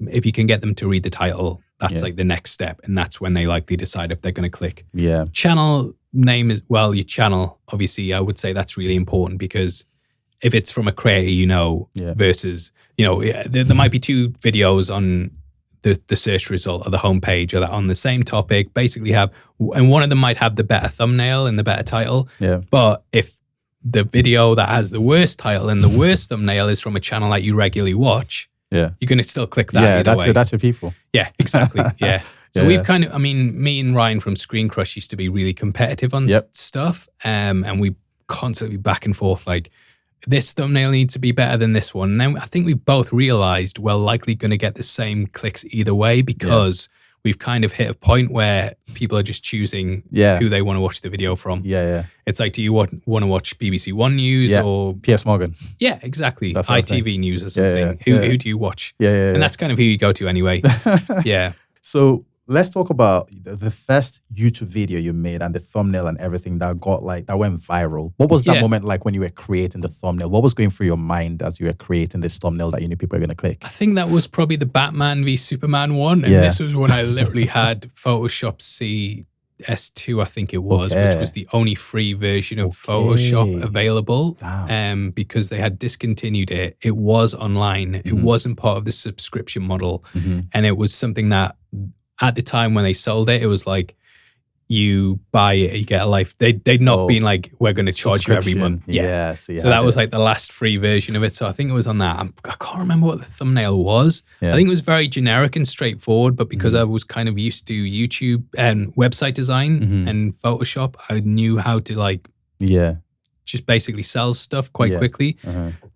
if you can get them to read the title, that's like the next step. And that's when they likely decide if they're going to click. Yeah. Channel name is, well, your channel, obviously, I would say that's really important because if it's from a creator, versus, there might be two videos on the search result or the homepage or that on the same topic, basically and one of them might have the better thumbnail and the better title. Yeah. But if the video that has the worst title and the worst thumbnail is from a channel that you regularly watch, you're going to still click that. Yeah, that's your people. Yeah, exactly. Yeah. So we've kind of, me and Ryan from Screen Crush used to be really competitive on stuff. And we constantly back and forth like, this thumbnail needs to be better than this one. And then I think we both realized we're likely going to get the same clicks either way because we've kind of hit a point where people are just choosing who they want to watch the video from. Yeah. It's like, do you want to watch BBC One News or Piers Morgan? Yeah, exactly. That's ITV News or something. Who do you watch? Yeah. And that's kind of who you go to anyway. Yeah. So let's talk about the first YouTube video you made and the thumbnail and everything that went viral. What was that moment like when you were creating the thumbnail? What was going through your mind as you were creating this thumbnail that you knew people were going to click? I think that was probably the Batman v Superman one. And this was when I literally had Photoshop CS2, I think it was, which was the only free version of Photoshop available. Because they had discontinued it. It was online. It wasn't part of the subscription model. And it was something that at the time when they sold it, it was like, you buy it, you get a life. They'd not been like, we're going to charge you every month. Yeah. So that was like the last free version of it. So I think it was on that. I can't remember what the thumbnail was. Yeah. I think it was very generic and straightforward, but because I was kind of used to YouTube and website design and Photoshop, I knew how to like just basically sell stuff quite quickly.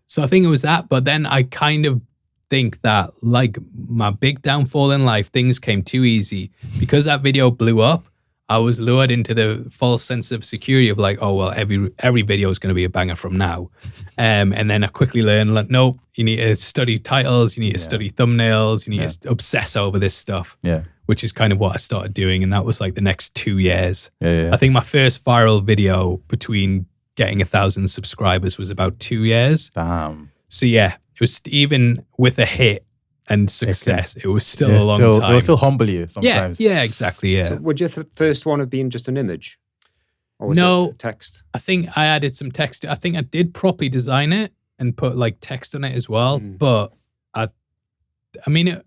So I think it was that. But then I kind of think that like my big downfall in life, things came too easy. Because that video blew up, I was lured into the false sense of security of like, oh, well, every video is going to be a banger from now. And then I quickly learned, like, nope, you need to study titles, you need to study thumbnails, you need to obsess over this stuff, which is kind of what I started doing. And that was like the next 2 years. I think my first viral video between getting 1,000 subscribers was about 2 years. Damn. So yeah, it was even with a hit and success, it was still a long time. It will still humble you sometimes. Yeah, exactly. Yeah. So would your first one have been just an image? Or was it text? I think I added some text. I think I did properly design it and put like text on it as well. But I mean,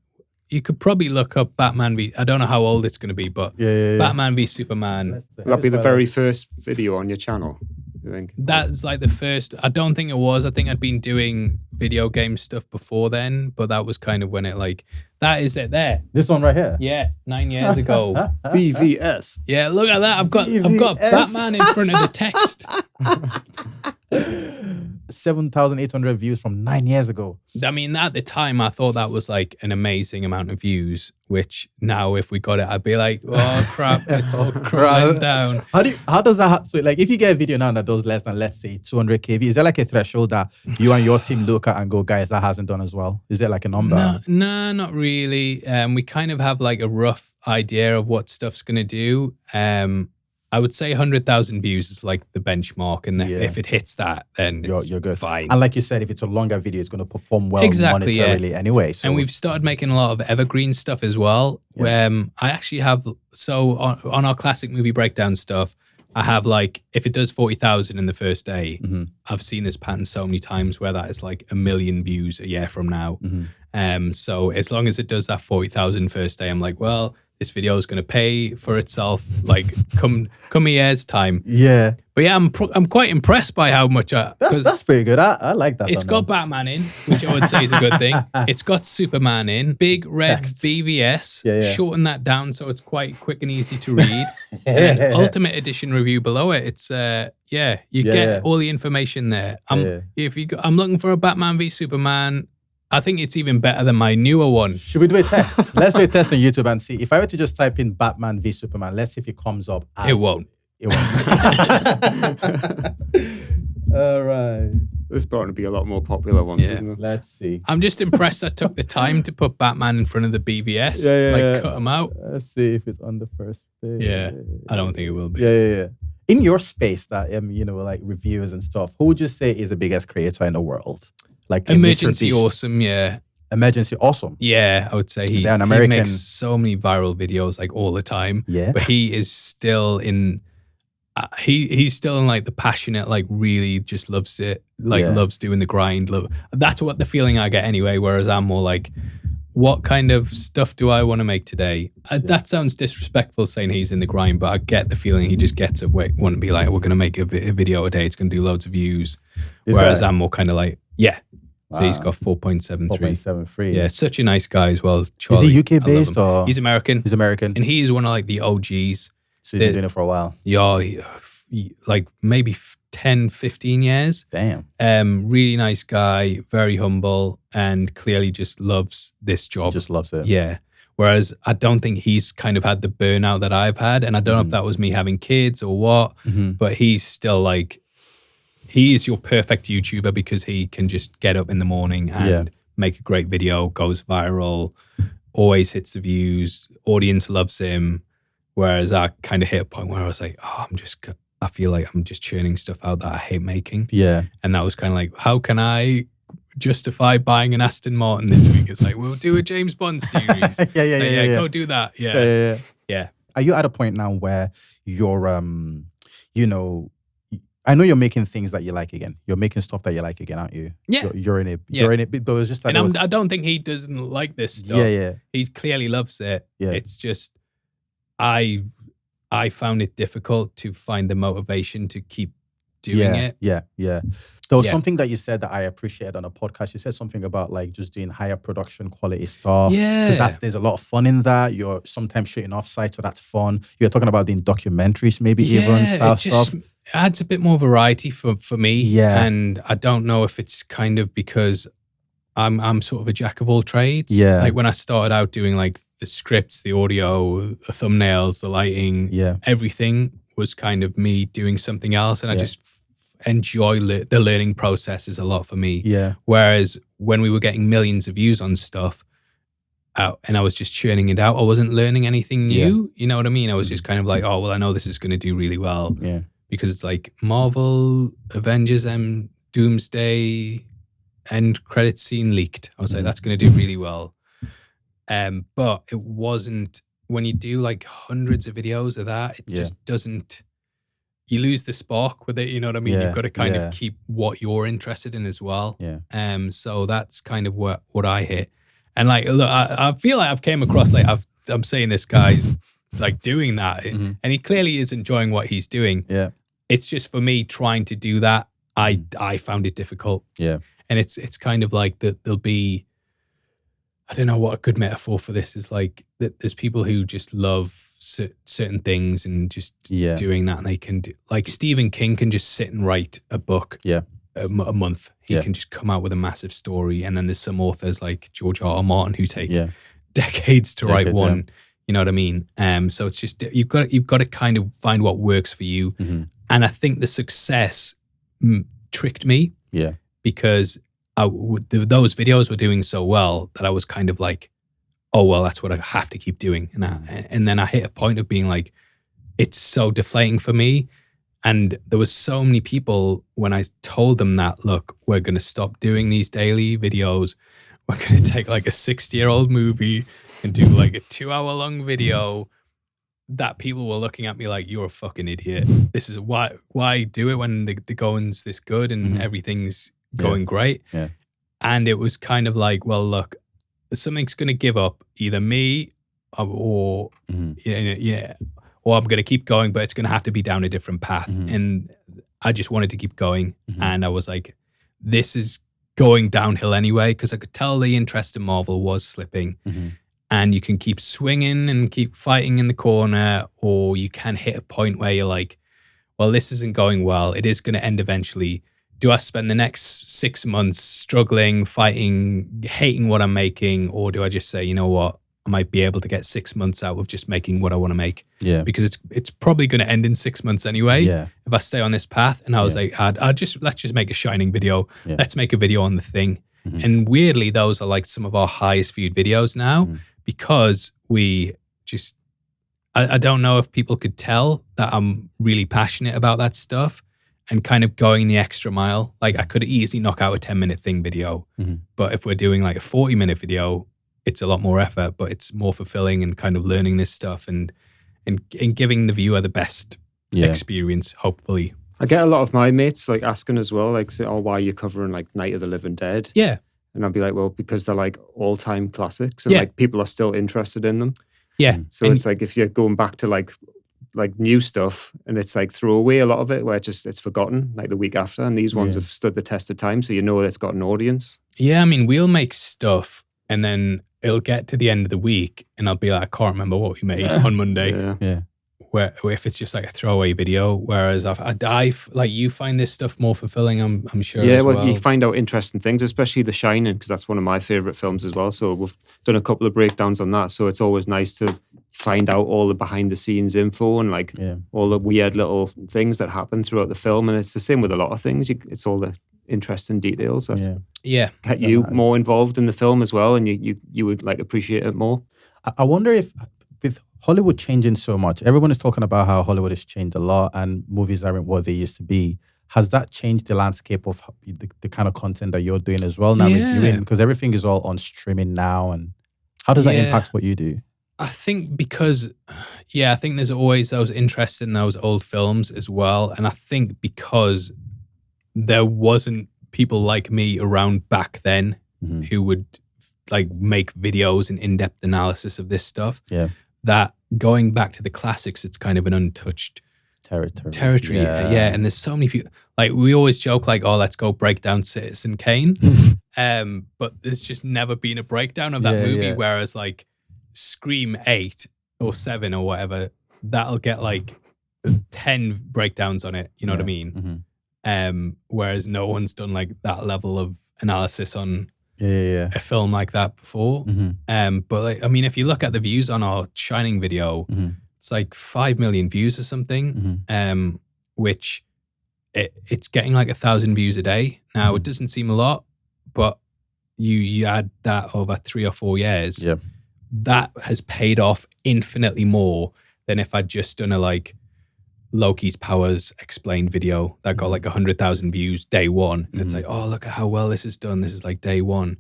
you could probably look up Batman v. I don't know how old it's going to be, but Batman v Superman. That'd be the very first video on your channel, you think? That's like the first. I don't think it was. I think I'd been doing video game stuff before then, but that was kind of when it like, that is it there. This one right here? Yeah, 9 years ago. BVS. Yeah, look at that. I've got Batman in front of the text. 7,800 views from 9 years ago. I mean, at the time, I thought that was like an amazing amount of views, which now if we got it, I'd be like, oh crap, it's all crumbling down. How does that, so like if you get a video now that does less than, let's say 200k views, is there like a threshold that you and your team look at and go, guys, that hasn't done as well? Is there like a number? No, not really. We kind of have like a rough idea of what stuff's going to do. I would say 100,000 views is like the benchmark, and if it hits that, then you're good. Fine. And like you said, if it's a longer video, it's going to perform well monetarily anyway. So. And we've started making a lot of evergreen stuff as well. I actually have, so on our classic movie breakdown stuff, I have like, if it does 40,000 in the first day, I've seen this pattern so many times where that is like 1 million views a year from now. So as long as it does that 40,000 first day, I'm like, well, this video is going to pay for itself, like come a year's time. Yeah. But yeah, I'm quite impressed by how much that's pretty good. I like that. It's got Batman in, which I would say is a good thing. It's got Superman in, big red text. BVS. Shorten that down so it's quite quick and easy to read. And then Ultimate Edition review below it. It's you get all the information there. I'm looking for a Batman v Superman. I think it's even better than my newer one. Should we do a test? Let's do a test on YouTube and see. If I were to just type in Batman v Superman, let's see if it comes up. It won't. It won't. All right. There's bound to be a lot more popular ones, isn't there? Let's see. I'm just impressed I took the time to put Batman in front of the BVS. Cut them out. Let's see if it's on the first page. Yeah, I don't think it will be. Yeah. In your space, that like reviews and stuff, who would you say is the biggest creator in the world? Like Emergency Awesome, yeah. Emergency Awesome. Yeah, I would say he makes so many viral videos like all the time. Yeah. But he is still in he's still in like the passionate, like really just loves it, like loves doing the grind. That's what the feeling I get anyway, whereas I'm more like, what kind of stuff do I want to make today? That sounds disrespectful saying he's in the grind, but I get the feeling he just gets it. Want to be like, we're going to make a video a day. It's going to do loads of views. Whereas I'm more kind of like, So he's got 4.73. 4.73. Yeah, such a nice guy as well. Charlie. Is he UK based or? He's American. He's American. And he is one of like the OGs. So he's been doing it for a while. Yeah, like maybe 10, 15 years. Damn. Really nice guy, very humble, and clearly just loves this job. Just loves it. Yeah. Whereas I don't think he's kind of had the burnout that I've had. And I don't know if that was me having kids or what, but he's still like, he is your perfect YouTuber because he can just get up in the morning and make a great video, goes viral, always hits the views, audience loves him. Whereas I kind of hit a point where I was like, I feel like I'm just churning stuff out that I hate making. Yeah. And that was kind of like, how can I justify buying an Aston Martin this week? It's like, we'll do a James Bond series. Yeah. Go do that. Yeah. Are you at a point now where you're, I know you're making things that you like again. You're making stuff that you like again, aren't you? Yeah. You're in it. You're in it. But it was just like... And I don't think he doesn't like this stuff. Yeah. He clearly loves it. Yeah. It's just, I I found it difficult to find the motivation to keep doing it. Yeah. There was Yeah. something that you said that I appreciated on a podcast. You said something about like just doing higher production quality stuff. Yeah. Because there's a lot of fun in that. You're sometimes shooting off site, so that's fun. You're talking about doing documentaries, maybe even style it just stuff. adds a bit more variety for me. Yeah. And I don't know if it's kind of because I'm sort of a jack of all trades. Yeah. Like when I started out doing like the scripts, the audio, the thumbnails, the lighting, everything was kind of me doing something else. And I just enjoy the learning process is a lot for me. Yeah. Whereas when we were getting millions of views on stuff and I was just churning it out, I wasn't learning anything new. You know what I mean? I was just kind of like, oh, well, I know this is going to do really well. Yeah. Because it's like Marvel, Avengers, Doomsday, end credit scene leaked. I was like, that's going to do really well. But it wasn't, when you do like hundreds of videos of that, it just doesn't, you lose the spark with it. You know what I mean? Yeah, You've got to kind of keep what you're interested in as well. Yeah. So that's kind of what I hit. And like, look, I feel like I've came across like I'm saying this guy's like doing that, and he clearly is enjoying what he's doing. Yeah. It's just for me trying to do that. I found it difficult. Yeah. And it's kind of like that. There'll be, I don't know what a good metaphor for this is, like that there's people who just love certain things and just doing that, and they can do, like Stephen King can just sit and write a book a month. He can just come out with a massive story. And then there's some authors like George R. R. Martin who take decades to write one. You know what I mean? So it's just, you've got to kind of find what works for you. And I think the success tricked me. Yeah. Because those videos were doing so well that I was kind of like, oh, well, that's what I have to keep doing. And then I hit a point of being like, it's so deflating for me. And there was so many people when I told them that, look, we're going to stop doing these daily videos. We're going to take like a 60-year-old movie and do like a 2-hour-long video, that people were looking at me like, you're a fucking idiot. This is why do it when the going's this good and everything's going great. Yeah. And it was kind of like, well, look, something's going to give up, either me or or I'm going to keep going, but it's going to have to be down a different path. And I just wanted to keep going. And I was like, this is going downhill anyway, because I could tell the interest in Marvel was slipping. And you can keep swinging and keep fighting in the corner, or you can hit a point where you're like, well, this isn't going well. It is going to end eventually. Do I spend the next 6 months struggling, fighting, hating what I'm making? Or do I just say, you know what, I might be able to get 6 months out of just making what I want to make? Yeah. Because it's probably going to end in 6 months anyway. Yeah. If I stay on this path. And I was like, let's just make a Shining video. Yeah. Let's make a video on The Thing. And weirdly, those are like some of our highest viewed videos now, because we just, I don't know if people could tell that I'm really passionate about that stuff and kind of going the extra mile. Like I could easily knock out a 10-minute Thing video, but if we're doing like a 40-minute video, it's a lot more effort, but it's more fulfilling and kind of learning this stuff and giving the viewer the best experience, hopefully. I get a lot of my mates like asking as well, like, oh, why are you covering like Night of the Living Dead? Yeah. And I'll be like, well, because they're like all-time classics and like people are still interested in them. Yeah. So it's like if you're going back to like new stuff and it's like throwaway, a lot of it where it's forgotten like the week after, and these ones have stood the test of time, so you know it's got an audience. Yeah, I mean, we'll make stuff and then it'll get to the end of the week and I'll be like, I can't remember what we made on Monday. Yeah. Where if it's just like a throwaway video, whereas I like you find this stuff more fulfilling, I'm sure. Yeah, as well. You find out interesting things, especially The Shining, because that's one of my favorite films as well. So we've done a couple of breakdowns on that. So it's always nice to find out all the behind the scenes info and like all the weird little things that happen throughout the film. And it's the same with a lot of things. It's all the interesting details that get you more involved in the film as well, and you would like appreciate it more. I wonder if with Hollywood changing so much, everyone is talking about how Hollywood has changed a lot and movies aren't what they used to be. Has that changed the landscape of the kind of content that you're doing as well now? Because everything is all on streaming now, and how does that impact what you do? I think because, I think there's always those interests in those old films as well. And I think because there wasn't people like me around back then who would like make videos and in-depth analysis of this stuff, that going back to the classics, it's kind of an untouched territory. Yeah. And there's so many people, like we always joke like, oh, let's go break down Citizen Kane. But there's just never been a breakdown of that movie. Whereas like Scream 8 or 7 or whatever, that'll get like 10 breakdowns on it. You know what I mean? Whereas no one's done like that level of analysis on a film like that before. But like, I mean, if you look at the views on our Shining video, it's like 5 million views or something, which it's getting like 1,000 views a day. Now, it doesn't seem a lot, but you add that over 3 or 4 years, that has paid off infinitely more than if I'd just done a like Loki's powers explained video that got like 100,000 views day one. And it's like, oh, look at how well this is done. This is like day one.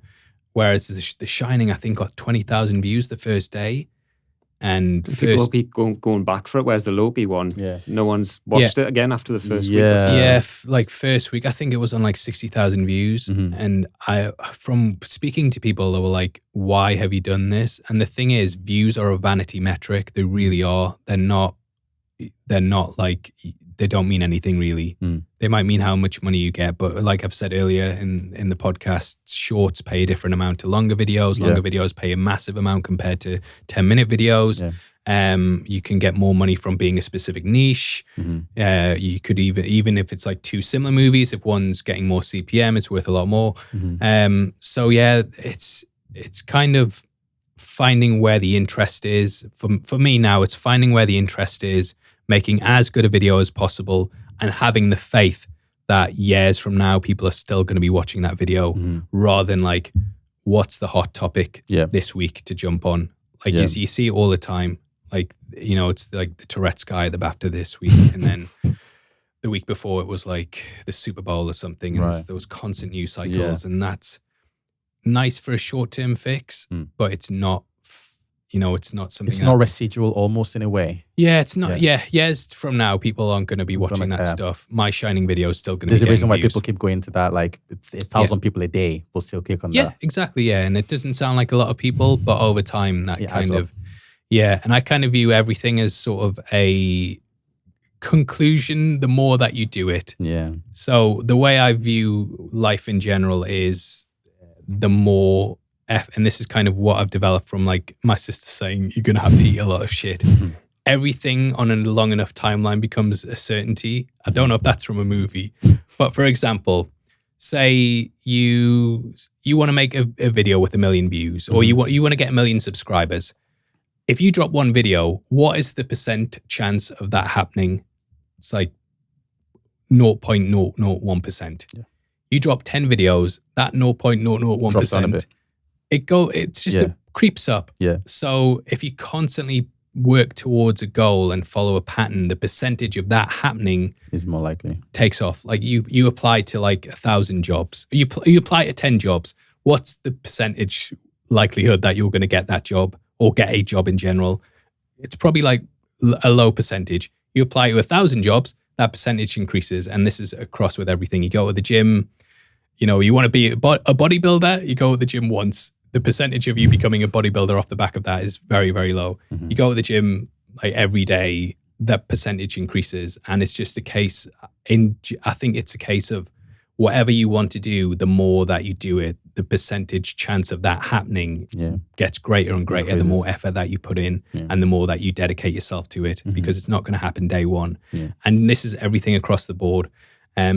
Whereas The Shining, I think, got 20,000 views the first day. And people keep going back for it, whereas the Loki one, no one's watched it again after the first week. Or something. Like first week, I think it was on like 60,000 views. And from speaking to people, they were like, "Why have you done this?" And the thing is, views are a vanity metric. They really are. They're not like, they don't mean anything really. They might mean how much money you get, but like I've said earlier in the podcast, shorts pay a different amount to longer videos. Longer videos pay a massive amount compared to 10-minute videos. You can get more money from being a specific niche. You could even if it's like 2 similar movies, if one's getting more CPM, it's worth a lot more. So yeah, it's kind of finding where the interest is. For me now, it's finding where the interest is, making as good a video as possible, and having the faith that years from now, people are still going to be watching that video, rather than like, what's the hot topic this week to jump on? Like you see it all the time. Like, you know, it's like the Tourette's guy, the BAFTA this week, and then the week before it was like the Super Bowl or something, and there was constant news cycles, and that's nice for a short-term fix, but it's not. You know, it's not something. It's not residual, almost in a way. Yeah, it's not. Years from now, people aren't going to be watching that stuff. My Shining video is still going to be. There's a reason why views. people keep going to that. Like 1,000 people a day will still click on that. Yeah, exactly. Yeah, and it doesn't sound like a lot of people, but over time, that kind of. Yeah, and I kind of view everything as sort of a conclusion. The more that you do it. Yeah. So the way I view life in general is, the more. And this is kind of what I've developed from like my sister saying, you're going to have to eat a lot of shit. Everything on a long enough timeline becomes a certainty. I don't know if that's from a movie, but for example, say you want to make a video with 1 million views, or you want to get 1 million subscribers. If you drop one video, what is the % chance of that happening? It's like 0.001%. You drop 10 videos, that 0.001%. It creeps up. Yeah. So if you constantly work towards a goal and follow a pattern, the percentage of that happening is more likely. Takes off. Like you apply to like 1,000 jobs. You apply to 10 jobs. What's the percentage likelihood that you're going to get that job or get a job in general? It's probably like a low percentage. You apply to 1,000 jobs, that percentage increases. And this is across with everything. You go to the gym, you know, you want to be a bodybuilder, you go to the gym once. The percentage of you becoming a bodybuilder off the back of that is very, very low. You go to the gym like every day, that percentage increases. And it's just a case I think it's a case of whatever you want to do, the more that you do it, the percentage chance of that happening gets greater and greater, the more effort that you put in and the more that you dedicate yourself to it, because it's not going to happen day one. And this is everything across the board.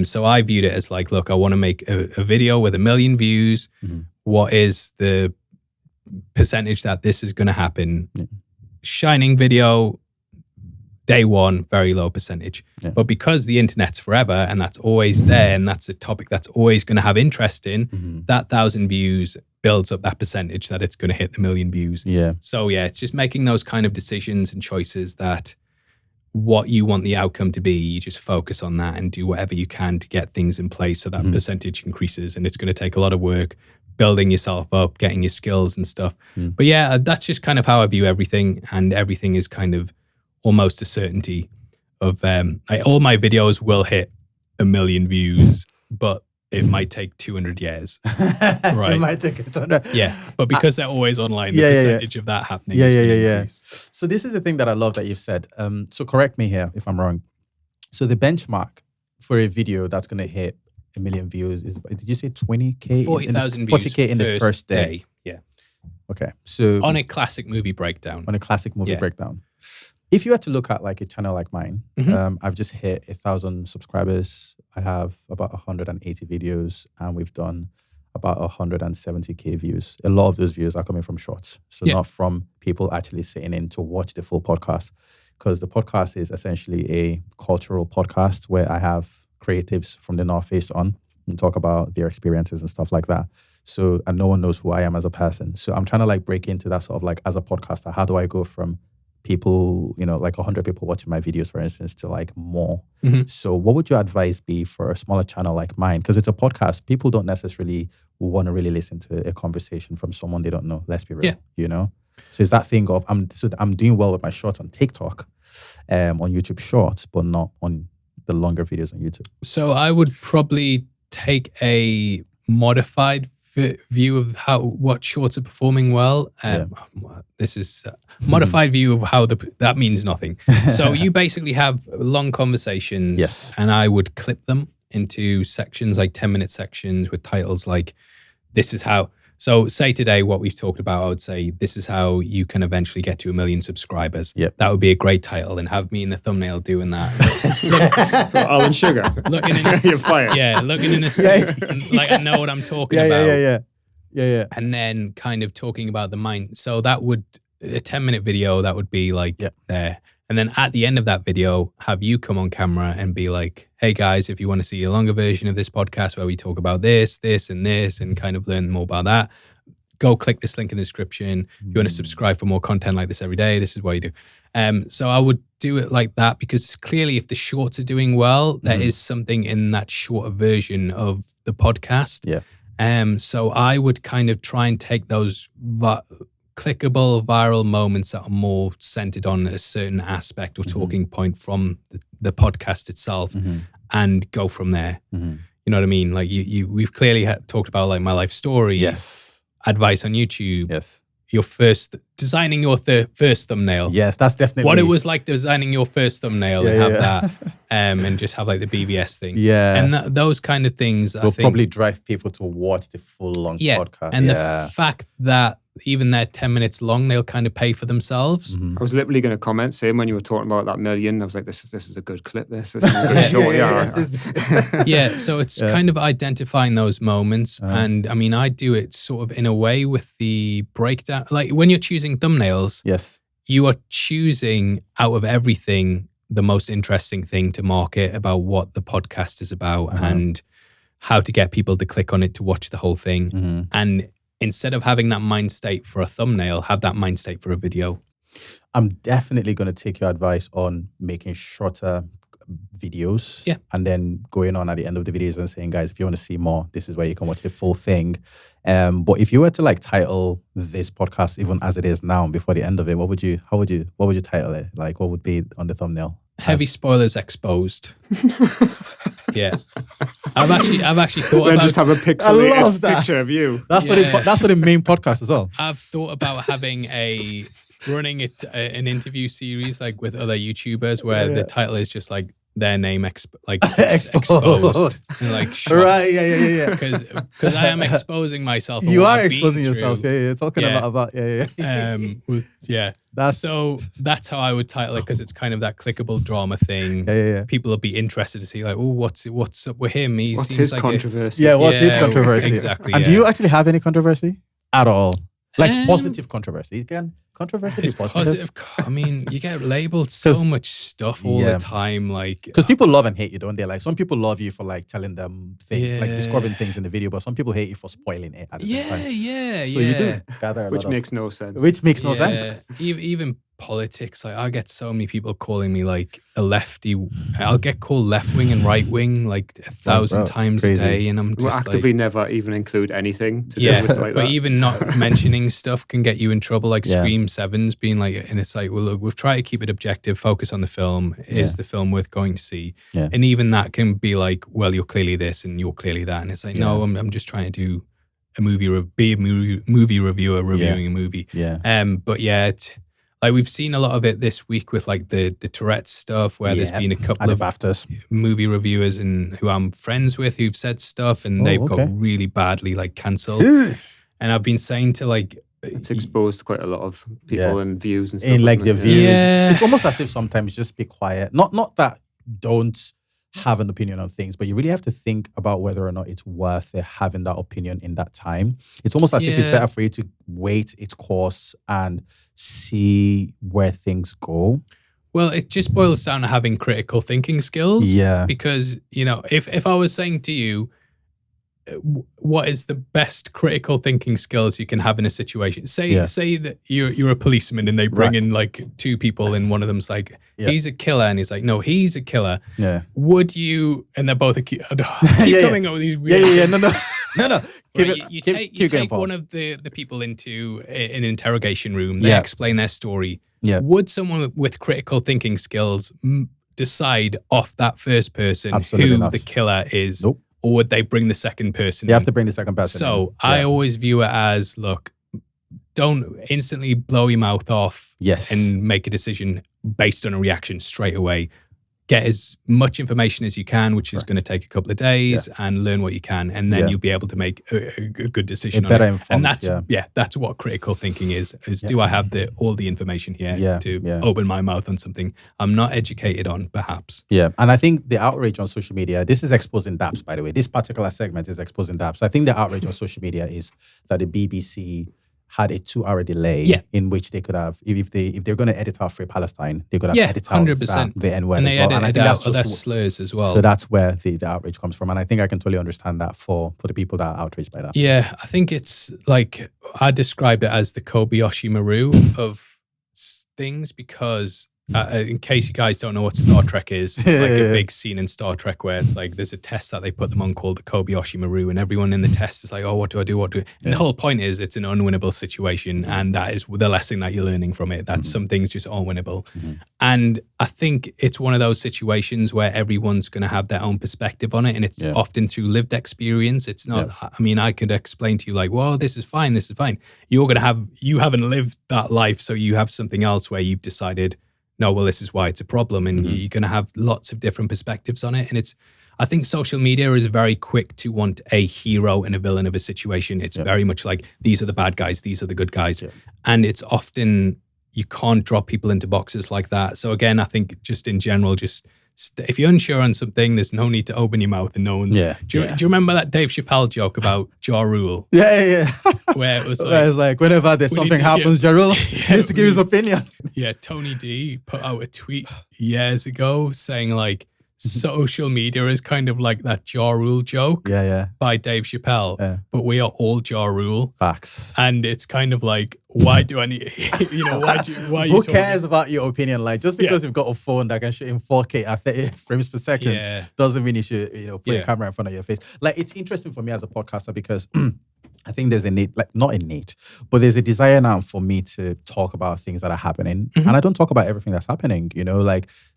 So I viewed it as like, look, I want to make a video with 1 million views. What is the percentage that this is going to happen? Shining video, day one, very low percentage. But because the internet's forever and that's always there and that's a topic that's always going to have interest in, that 1,000 views builds up that percentage that it's going to hit the 1 million views. So yeah, it's just making those kind of decisions and choices that what you want the outcome to be, you just focus on that and do whatever you can to get things in place so that percentage increases. And it's going to take a lot of work, building yourself up, getting your skills and stuff. But yeah, that's just kind of how I view everything. And everything is kind of almost a certainty of, all my videos will hit 1 million views, but it might take 200 years. Right. It might take 200. Yeah, but because they're always online, the percentage of that happening is really increased. So this is the thing that I love that you've said. So correct me here if I'm wrong. So the benchmark for a video that's going to hit 1 million views is, did you say 20K? 40,000 views 40K in the first day. Yeah. Okay. So on a classic movie breakdown. Breakdown. If you had to look at like a channel like mine, I've just hit 1,000 subscribers. I have about 180 videos and we've done about 170K views. A lot of those views are coming from shorts. So not from people actually sitting in to watch the full podcast. Because the podcast is essentially a cultural podcast where I have creatives from the Northeast on and talk about their experiences and stuff like that. So, and no one knows who I am as a person. So I'm trying to like break into that sort of like, as a podcaster, how do I go from people, like 100 people watching my videos, for instance, to like more? So what would your advice be for a smaller channel like mine? Because it's a podcast. People don't necessarily want to really listen to a conversation from someone they don't know. Let's be real, So it's that thing of, I'm doing well with my shorts on TikTok, on YouTube Shorts, but not on the longer videos on YouTube. So I would probably take a modified view of what shorts are performing well. This is modified view of how that means nothing. So you basically have long conversations, and I would clip them into sections, like 10-minute sections with titles like, this is how. So say today what we've talked about, I would say, this is how you can eventually get to 1 million subscribers. That would be a great title, and have me in the thumbnail doing that. Alan Sugar. Looking in a, You're fired. Yeah, looking in a like I know what I'm talking about. Yeah. And then kind of talking about the mind. So that would, a 10-minute video, that would be like there. And then at the end of that video, have you come on camera and be like, hey guys, if you want to see a longer version of this podcast where we talk about this, and kind of learn more about that, go click this link in the description. If you want to subscribe for more content like this every day, this is what you do. So I would do it like that, because clearly if the shorts are doing well, there is something in that shorter version of the podcast. So I would kind of try and take those clickable viral moments that are more centered on a certain aspect or talking point from the podcast itself, and go from there. You know what I mean? Like we've clearly talked about like my life story, advice on YouTube, your designing your first thumbnail. Yes, that's definitely what it was like designing your first thumbnail, and have that, and just have like the BVS thing. And those kind of things will probably drive people to watch the full long podcast. And the fact that even they're 10 minutes long, they'll kind of pay for themselves. I was literally going to comment, saying when you were talking about that million, I was like, this is a good clip. This is a good short. So it's kind of identifying those moments. And I mean, I do it sort of in a way with the breakdown. Like when you're choosing thumbnails, you are choosing out of everything the most interesting thing to market about what the podcast is about, and how to get people to click on it to watch the whole thing. And instead of having that mind state for a thumbnail, have that mind state for a video. I'm definitely going to take your advice on making shorter videos. And then going on at the end of the videos and saying, guys, if you want to see more, this is where you can watch the full thing. But if you were to like title this podcast even as it is now before the end of it, what would you title it? Like, what would be on the thumbnail? Heavy spoilers exposed. I've actually thought about. Just have a pixelated picture of you. That's for the main podcast as well. I've thought about having running an interview series like with other YouTubers where the title is just like their name exposed. And like right, because I am exposing myself. You are exposing yourself. You're talking about that's how I would title it, because it's kind of that clickable drama thing. People will be interested to see like, oh, what's up with him? What's his like controversy? What's his controversy? Exactly. And do you actually have any controversy at all? Like positive controversy? Again, controversy is positive. I mean, you get labeled so much stuff all the time, like because people love and hate you, don't they? Like some people love you for like telling them things, like discovering things in the video, but some people hate you for spoiling it at the same time. So you do gather which makes no sense. Which makes no sense. Even politics. Like I get so many people calling me like a lefty. I'll get called left wing and right wing like 1,000 times crazy. a day, and I'm just We'll actively like, never even include anything to yeah, do with like but that. even not mentioning stuff can get you in trouble. Like Yeah. Scream 7's being like, and it's like, well, look, we've tried to keep it objective, focus on the film. Is the film worth going to see? Yeah. And even that can be like, well, you're clearly this and you're clearly that, and it's like, no, I'm just trying to do a movie, be a movie reviewer reviewing a movie. Yeah. But yeah, like we've seen a lot of it this week with like the Tourette's stuff, where there's been a couple of movie reviewers and who I'm friends with who've said stuff, and they've got really badly like cancelled. And I've been saying to like, it's exposed quite a lot of people and views and stuff. In like their views, Yeah. it's almost as if sometimes just be quiet. Not that don't have an opinion on things, but you really have to think about whether or not it's worth it having that opinion in that time. It's almost as if it's better for you to wait its course and see where things go. Well, it just boils down to having critical thinking skills. Yeah. Because, you know, if I was saying to you, what is the best critical thinking skills you can have in a situation? Say that you're a policeman and they bring in like two people and one of them's like, he's a killer, and he's like, no, he's a killer. Yeah. Would you? And they're both accused. Coming up with these weird. No. You take one of the people into an interrogation room. They explain their story. Yeah. Would someone with critical thinking skills decide off that first person Absolutely who not. the killer is? Nope. Or would they bring the second person You in? have to bring the second person. So I always view it as, look, don't instantly blow your mouth off and make a decision based on a reaction straight away. Get as much information as you can, which is going to take a couple of days, and learn what you can, and then you'll be able to make a good decision on it. Informed, and that's what critical thinking is do I have all the information here to open my mouth on something I'm not educated on, perhaps? Yeah, and I think the outrage on social media, this is exposing Daps, by the way. This particular segment is exposing Daps. I think the outrage on social media is that the BBC had a 2-hour delay in which they could have, if they're going to edit out Free Palestine, they could have edited out 100%. the N-word and they as well. And I think out their slurs as well. So that's where the outrage comes from. And I think I can totally understand that for the people that are outraged by that. Yeah, I think it's like, I described it as the Kobayashi Maru of things, because in case you guys don't know what Star Trek is, it's like a big scene in Star Trek where it's like there's a test that they put them on called the Kobayashi Maru, and everyone in the test is like, oh, what do I do? And the whole point is it's an unwinnable situation, and that is the lesson that you're learning from it, that some things just aren't winnable. And I think it's one of those situations where everyone's going to have their own perspective on it, and it's often through lived experience. It's not, I mean, I could explain to you like, well, this is fine. You haven't lived that life, so you have something else where you've decided, no, well, this is why it's a problem. And you're going to have lots of different perspectives on it. And I think social media is very quick to want a hero and a villain of a situation. It's very much like, these are the bad guys, these are the good guys. And it's often, you can't drop people into boxes like that. So again, I think just in general, if you're unsure on something, there's no need to open your mouth and no one. Do you remember that Dave Chappelle joke about Ja Rule? Yeah. Where it was like whenever there's something happens, Ja Rule needs to give his opinion. Yeah, Tony D put out a tweet years ago saying like, social media is kind of like that Ja Rule joke by Dave Chappelle, but we are all Ja Rule. Facts. And it's kind of like, why do I need, why who cares about your opinion? Like, just because you've got a phone that can shoot in 4K at 30 frames per second doesn't mean you should, put a camera in front of your face. Like, it's interesting for me as a podcaster because I think there's a need, like not innate, but there's a desire now for me to talk about things that are happening. And I don't talk about everything that's happening,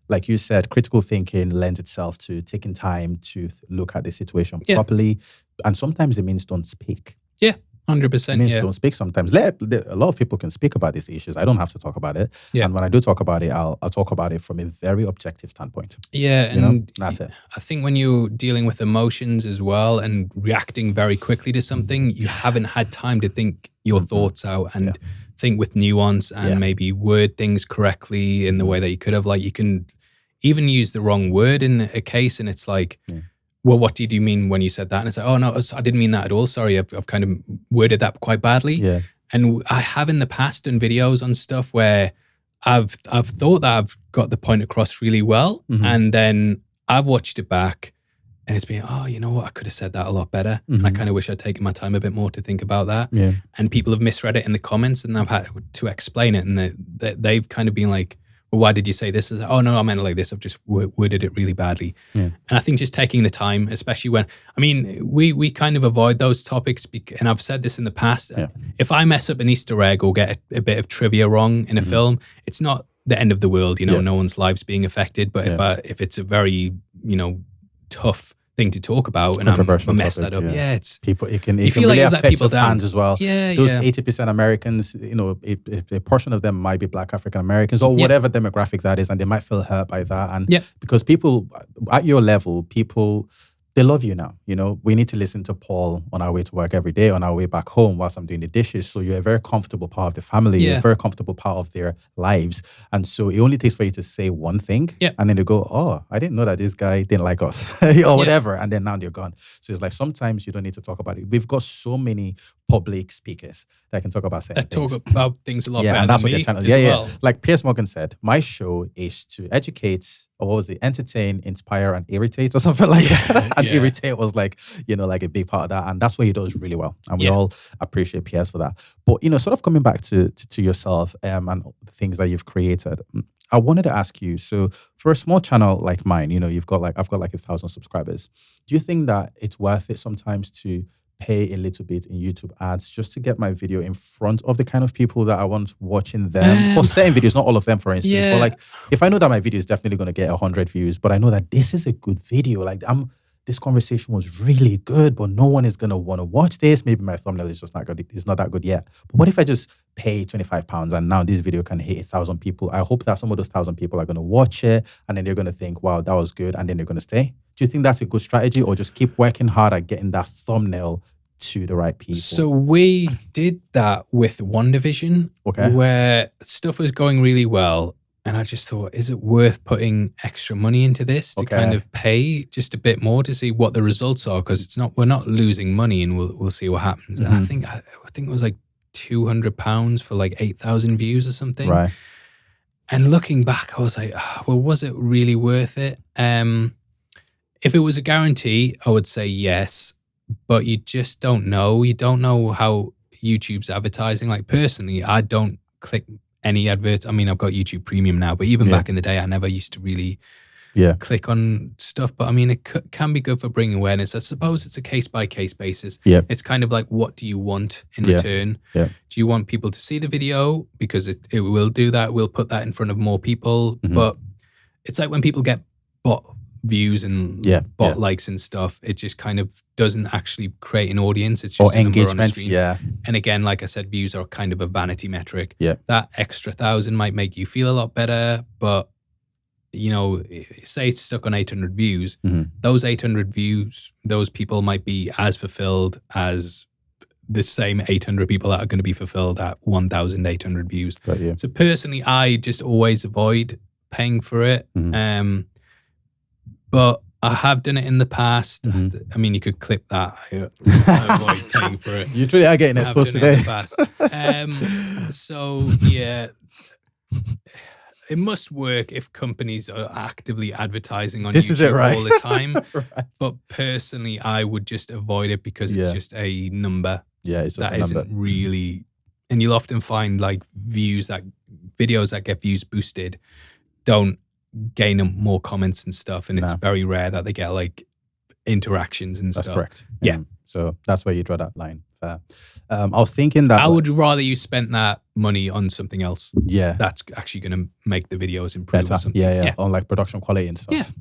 like you said, critical thinking lends itself to taking time to look at the situation properly. And sometimes it means don't speak. Yeah, 100%. It means don't speak sometimes. A lot of people can speak about these issues. I don't have to talk about it. Yeah. And when I do talk about it, I'll talk about it from a very objective standpoint. Yeah. And that's it. I think when you're dealing with emotions as well and reacting very quickly to something, you haven't had time to think your thoughts out and think with nuance and maybe word things correctly in the way that you could have. Like, you can even use the wrong word in a case and it's like, well, what did you mean when you said that? And it's like, oh, no, I didn't mean that at all. Sorry, I've kind of worded that quite badly. Yeah. And I have in the past done videos on stuff where I've thought that I've got the point across really well. And then I've watched it back And it's been, oh, you know what? I could have said that a lot better. And I kind of wish I'd taken my time a bit more to think about that. Yeah. And people have misread it in the comments, and I've had to explain it. And they've kind of been like, well, why did you say this? Oh, no, I meant it like this. I've just worded it really badly. Yeah. And I think just taking the time, especially when, I mean, we kind of avoid those topics. And I've said this in the past. Yeah. If I mess up an Easter egg or get a bit of trivia wrong in a film, it's not the end of the world. You know, no one's lives being affected. But if it's a very, tough thing to talk about and I mess that up, it's people. It can really affect people fans as well. Yeah, those 80% Americans, a portion of them might be Black African Americans or whatever demographic that is, and they might feel hurt by that. And because people at your level, they love you now. We need to listen to Paul on our way to work every day, on our way back home whilst I'm doing the dishes. So you're a very comfortable part of the family. You're a very comfortable part of their lives. And so it only takes for you to say one thing. And then they go, oh, I didn't know that this guy didn't like us or whatever. And then now they're gone. So it's like sometimes you don't need to talk about it. We've got so many public speakers that can talk about certain things. Talk about things a lot better and that's than what me their channel as well. Like Piers Morgan said, my show is to educate, or what was it, entertain, inspire, and irritate, or something like that. And irritate was like a big part of that. And that's what he does really well. And we all appreciate Piers for that. But, sort of coming back to yourself and the things that you've created, I wanted to ask you, so for a small channel like mine, I've got like 1,000 subscribers. Do you think that it's worth it sometimes to pay a little bit in YouTube ads just to get my video in front of the kind of people that I want watching them? For certain videos, not all of them, for instance. But like, if I know that my video is definitely going to get 100 views, but I know that this is a good video, like this conversation was really good, but no one is going to want to watch this. Maybe my thumbnail is just not good. It's not that good yet. But what if I just pay £25 and now this video can hit 1,000 people? I hope that some of those 1,000 people are going to watch it and then they're going to think, wow, that was good. And then they're going to stay. Do you think that's a good strategy, or just keep working hard at getting that thumbnail to the right people? So we did that with WandaVision, where stuff was going really well. And I just thought, is it worth putting extra money into this to kind of pay just a bit more to see what the results are? Because we're not losing money, and we'll see what happens. And I think it was like £200 for like 8,000 views or something. Right. And looking back, I was like, well, was it really worth it? If it was a guarantee, I would say yes, but you just don't know. You don't know how YouTube's advertising. Like personally, I don't click any adverts. I mean, I've got YouTube Premium now, but even back in the day, I never used to really click on stuff. But I mean, it can be good for bringing awareness. I suppose it's a case-by-case basis. It's kind of like, what do you want in return? Do you want people to see the video? Because it will do that. We'll put that in front of more people. But it's like when people get bot views and bot likes and stuff, it just kind of doesn't actually create an audience. It's just engagement on a screen. And again, like I said, views are kind of a vanity metric. That extra 1,000 might make you feel a lot better, but say it's stuck on 800 views, those 800 views, those people might be as fulfilled as the same 800 people that are going to be fulfilled at 1,800 views. So personally, I just always avoid paying for it. But I have done it in the past. I mean, you could clip that. I avoid paying for it. You truly are getting exposed today. So, yeah, it must work if companies are actively advertising on YouTube all the time. But personally, I would just avoid it because it's just a number. It's just that a number. Isn't really... And you'll often find like videos that get views boosted don't gain more comments and stuff, and it's very rare that they get like interactions and stuff. That's correct. So that's where you draw that line. I was thinking that I would rather you spent that money on something else. That's actually going to make the videos improve or something. On like production quality and stuff.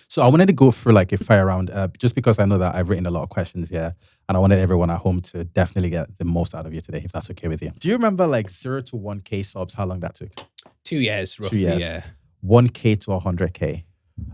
So I wanted to go through like a fire round, just because I know that I've written a lot of questions here, and I wanted everyone at home to definitely get the most out of you today, if that's okay with you. Do you remember like 0 to 1K subs, how long that took? 2 years, roughly. 2 years. 1K to 100K.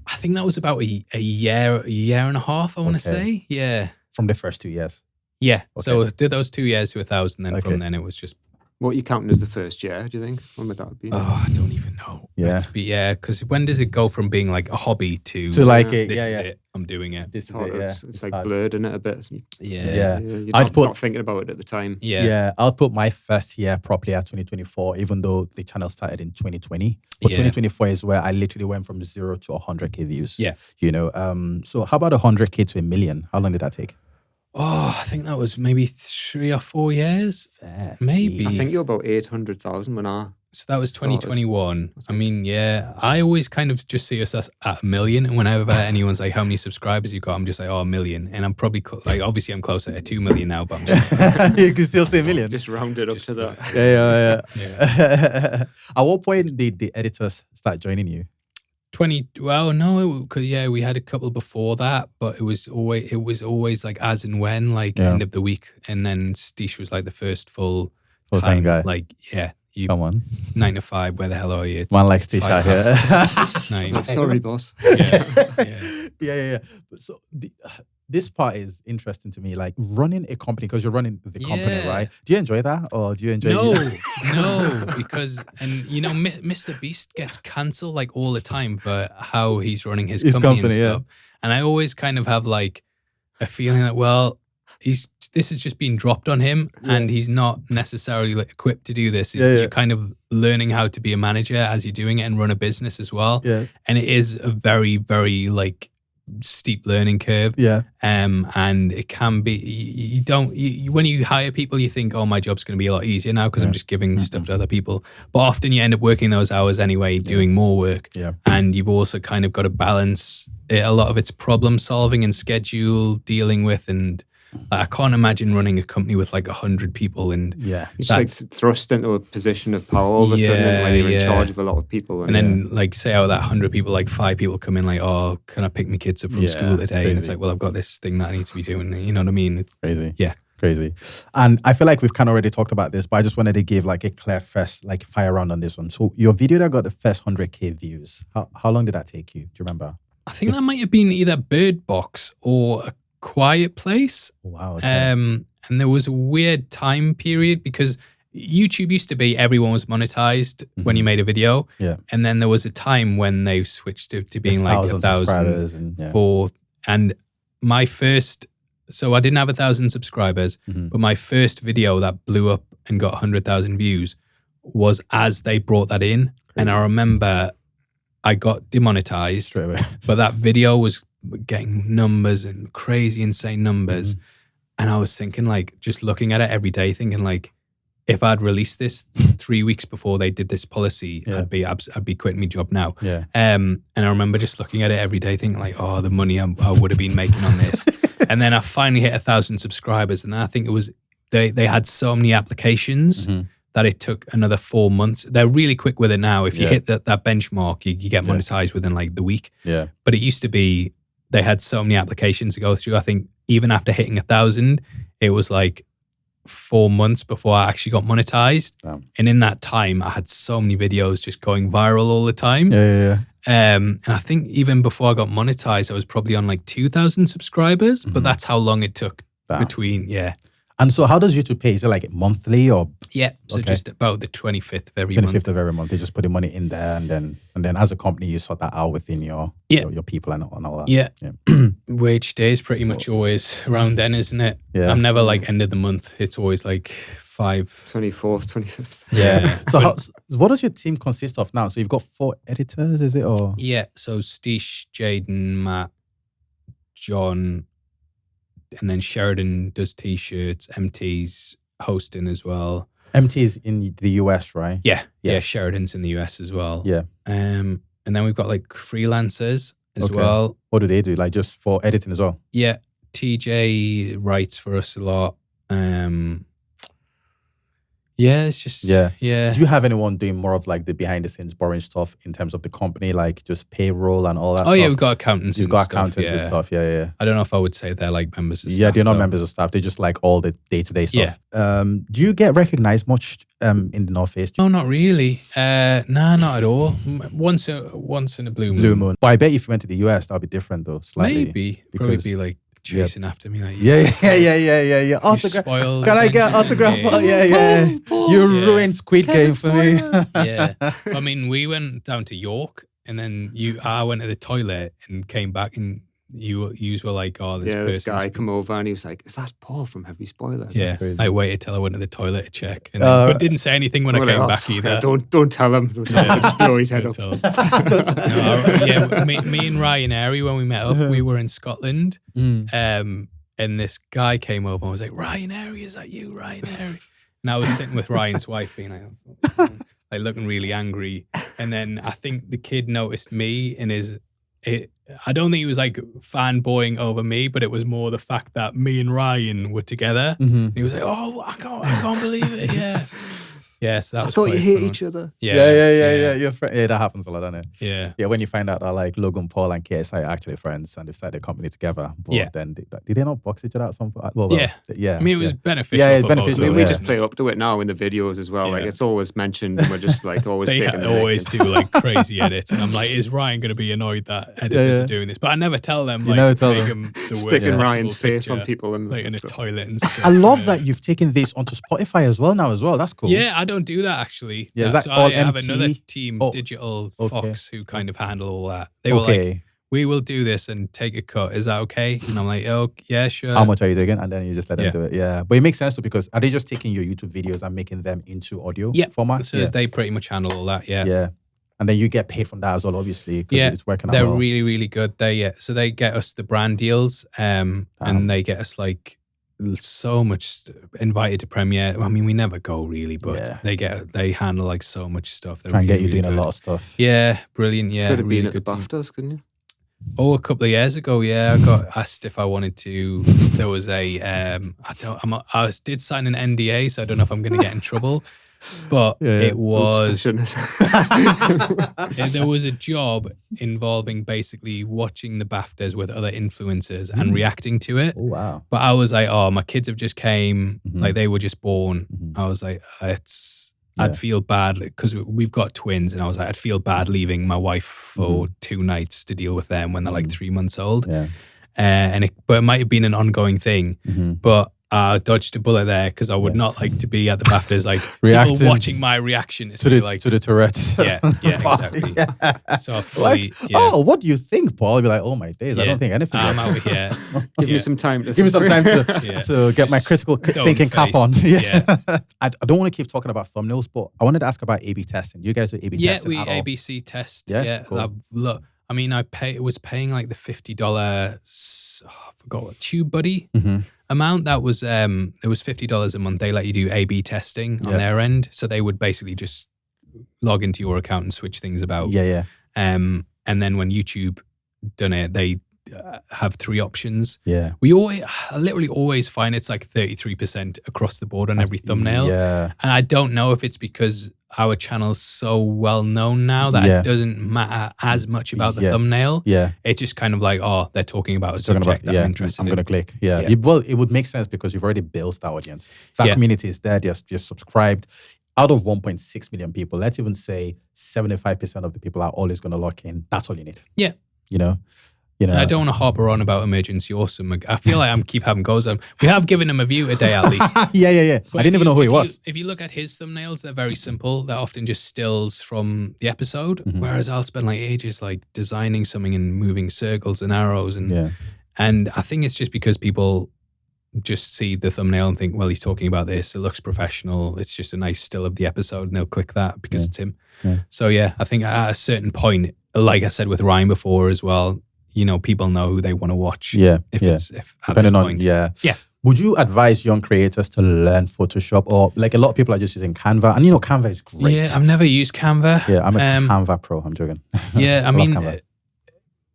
I think that was about a year and a half, I want to say. Yeah. From the first 2 years? Yeah. Okay. So I did those 2 years to 1,000, then from then it was just What are you counting as the first year, do you think? When would that be? Oh, I don't even know. Yeah. Because when does it go from being like a hobby to like this is it, I'm doing it? This is Hard, it, it's like blurred, isn't it, a bit? Yeah. You're I'd not thinking about it at the time. Yeah. I'll put my first year properly at 2024, even though the channel started in 2020. But 2024 is where I literally went from 0 to 100K views. Yeah. You know, so how about 100K to 1 million? How long did that take? Oh, I think that was maybe 3 or 4 years. Maybe. I think you're about 800,000 when I... So that was 2021. I mean, yeah, I always kind of just see us at 1 million. And whenever anyone's like, how many subscribers you got? I'm just like, 1 million. And I'm probably like, obviously I'm closer to 2 million now, but I'm just You can still say 1 million. Just round it up to that. Yeah. At what point did the editors start joining you? Well, no, because we had a couple before that, but it was always like as and when, like end of the week, and then Stish was like the first full-time guy. Like, you Come on, 9 to 5. Where the hell are you? It's man likes Stish out here. 9. Sorry, boss. Yeah. So this part is interesting to me, like running a company, because you're running the company, right? Do you enjoy that, or do you enjoy? No, because Mr. Beast gets cancelled like all the time for how he's running his company and stuff, and I always kind of have like a feeling that this has just been dropped on him, and he's not necessarily like equipped to do this. You're kind of learning how to be a manager as you're doing it and run a business as well. Yeah, and it is a very, very like steep learning curve. Yeah. And it can be, you when you hire people, you think, oh, my job's going to be a lot easier now because I'm just giving stuff to other people. But often you end up working those hours anyway, doing more work. Yeah. And you've also kind of got to balance it. A lot of it's problem solving and schedule dealing with, and I can't imagine running a company with like 100 people and you're just like thrust into a position of power all of a sudden when you're in charge of a lot of people. And then like say out of that 100 people, like 5 people come in like, oh, can I pick my kids up from school today? And it's like, well, I've got this thing that I need to be doing. You know what I mean? It's crazy. Yeah. Crazy. And I feel like we've kind of already talked about this, but I just wanted to give like a clear first like fire round on this one. So your video that got the first 100K views, how long did that take you? Do you remember? I think that might have been either Bird Box or A Quiet Place. Wow. Okay. And there was a weird time period because YouTube used to be everyone was monetized when you made a video. Yeah. And then there was a time when they switched to being like 1,000 subscribers and my first, so I didn't have 1,000 subscribers, but my first video that blew up and got 100,000 views was as they brought that in. Crazy. And I remember I got demonetized straight away, but that video was getting numbers and crazy insane numbers. And I was thinking like, just looking at it every day, thinking like, if I'd released this 3 weeks before they did this policy, I'd be quitting my job now. Yeah. And I remember just looking at it every day, thinking like, oh, the money I would have been making on this. And then I finally hit 1,000 subscribers, and I think it was they had so many applications that it took another 4 months. They're really quick with it now. If you hit that benchmark, you get monetized within like the week. Yeah. But it used to be they had so many applications to go through. I think even after hitting 1,000, it was like 4 months before I actually got monetized. Damn. And in that time, I had so many videos just going viral all the time. And I think even before I got monetized, I was probably on like 2,000 subscribers, but that's how long it took between, And so how does YouTube pay? Is it like monthly or? Yeah, so just about the 25th of every 25th of every month. They just put the money in there, and then as a company, you sort that out within your people and all that. Yeah. Wage day is pretty much always around then, isn't it? Yeah. I'm never like end of the month. It's always like 24th, 25th. Yeah. So what does your team consist of now? So you've got 4 editors, is it? Or yeah. So Stish, Jaden, Matt, John, and then Sheridan does t-shirts, MT's hosting as well. MT's in the US, right? Yeah. Sheridan's in the US as well. Yeah. And then we've got like freelancers as well. What do they do? Like just for editing as well? Yeah. TJ writes for us a lot. Yeah, it's just yeah. Do you have anyone doing more of like the behind the scenes boring stuff in terms of the company, like just payroll and all that stuff? Yeah, we've got accountants. You've got accountants and stuff. Yeah. I don't know if I would say they're like members of staff. Yeah, they're not members of staff. They're just like all the day-to-day stuff. Yeah. Do you get recognized much in the Northeast? No, not really. Nah, not at all. Once in a blue moon. But I bet if you went to the US, that would be different though, slightly. Maybe. Probably be like chasing after me like, Yeah. you Autograph. spoiled. Can I get autograph? Yeah. You ruined Squid Game for me. Yeah. I mean, we went down to York, and then I went to the toilet and came back, and you were like, oh, this guy come over and he was like, is that Paul from Heavy Spoilers? Yeah, I waited till I went to the toilet to check, and then, but didn't say anything when I came back either. Don't tell him. Don't tell him. Just blow his head up. Me and Ryan Airy, when we met up, we were in Scotland, and this guy came over and was like, Ryan Airy, is that you, Ryan Airy? And I was sitting with Ryan's wife being like looking really angry, and then I think the kid noticed me and I don't think he was like fanboying over me, but it was more the fact that me and Ryan were together. And he was like, "Oh, I can't believe it!" Yeah, yeah. So that was. I thought you hate each other. Yeah. Your friend. Yeah, that happens a lot, doesn't it? Yeah. Yeah, when you find out that like Logan Paul and KSI are actually friends and they've started a company together. But then did they not box each other at some point? Well, yeah. I mean, it was beneficial. Yeah, it's for beneficial. both. I mean, we just play up to it now in the videos as well. Yeah. Like it's always mentioned, and we're just like always they taking. always do like crazy edits, and I'm like, is Ryan going to be annoyed that editors are doing this? But I never tell them. You like, never tell make them. the Sticking worst Ryan's possible face on picture, people and like in a stuff. toilet and stuff. I love that you've taken this onto Spotify as well now as well. That's cool. Yeah, I don't do that actually. Yeah, is that so all I have MT? another team, Digital Fox, who kind of handle all that. They were like, we will do this and take a cut. Is that okay? And I'm like, oh, yeah, sure. How much are you taking? And then you just let them do it. Yeah. But it makes sense too, because are they just taking your YouTube videos and making them into audio format? So they pretty much handle all that, Yeah. And then you get paid from that as well, obviously, because it's working out they're well. really, really good. So they get us the brand deals, and they get us like so much invited to premiere. I mean, we never go really, but they handle like so much stuff. They're Try and really, get you really doing good. a lot of stuff. Yeah, brilliant. Yeah, Could have really been at the good team. BAFTAs, couldn't you? Oh, a couple of years ago, I got asked if I wanted to. There was I did sign an NDA, so I don't know if I'm going to get in trouble. But it was there was a job involving basically watching the BAFTAs with other influencers and reacting to it. Oh wow! But I was like, oh, my kids have just came, like they were just born. I was like, I'd feel bad because we've got twins, and I was like, I'd feel bad leaving my wife for 2 nights to deal with them when they're like 3 months old. Yeah. But it might have been an ongoing thing, but I dodged a bullet there because I would not like to be at the BAFTAs like people watching my reaction to the Tourette's. Yeah, exactly. So I fully, oh, what do you think, Paul? I'd be like, oh my days, I don't think anything. I'm out here. Give me some time to to get my critical thinking cap on. I don't want to keep talking about thumbnails, but I wanted to ask about A/B testing. You guys do A/B testing? Yeah, we ABC test. Yeah, cool. Look, I mean, was paying like the $50. I forgot what TubeBuddy amount. That was it was $50 a month. They let you do A/B testing on their end, so they would basically just log into your account and switch things about. And then when YouTube done it, they have 3 options. I literally always find it's like 33% across the board on every thumbnail. And I don't know if it's because our channel's so well known now that it doesn't matter as much about the thumbnail. It's just kind of like, oh, they're talking about a subject that I'm interested in. I'm going to click. Well, it would make sense because you've already built that audience. That community is there. They're subscribed. Out of 1.6 million people, let's even say 75% of the people are always going to lock in. That's all you need. Yeah. You know, I don't want to harper on about Emergency Awesome. I feel like I'm keep having goes on. We have given him a view a day at least. Yeah. But I didn't even know who he was. If you look at his thumbnails, they're very simple. They're often just stills from the episode. Whereas I'll spend like ages like designing something and moving circles and arrows. And I think it's just because people just see the thumbnail and think, well, he's talking about this. It looks professional. It's just a nice still of the episode, and they'll click that because it's him. So I think at a certain point, like I said with Ryan before as well, you know, people know who they want to watch. If depending on Would you advise young creators to learn Photoshop, or like a lot of people are just using Canva? And you know, Canva is great. Yeah, I've never used Canva. Yeah, I'm a Canva pro. I'm joking. Yeah, I mean,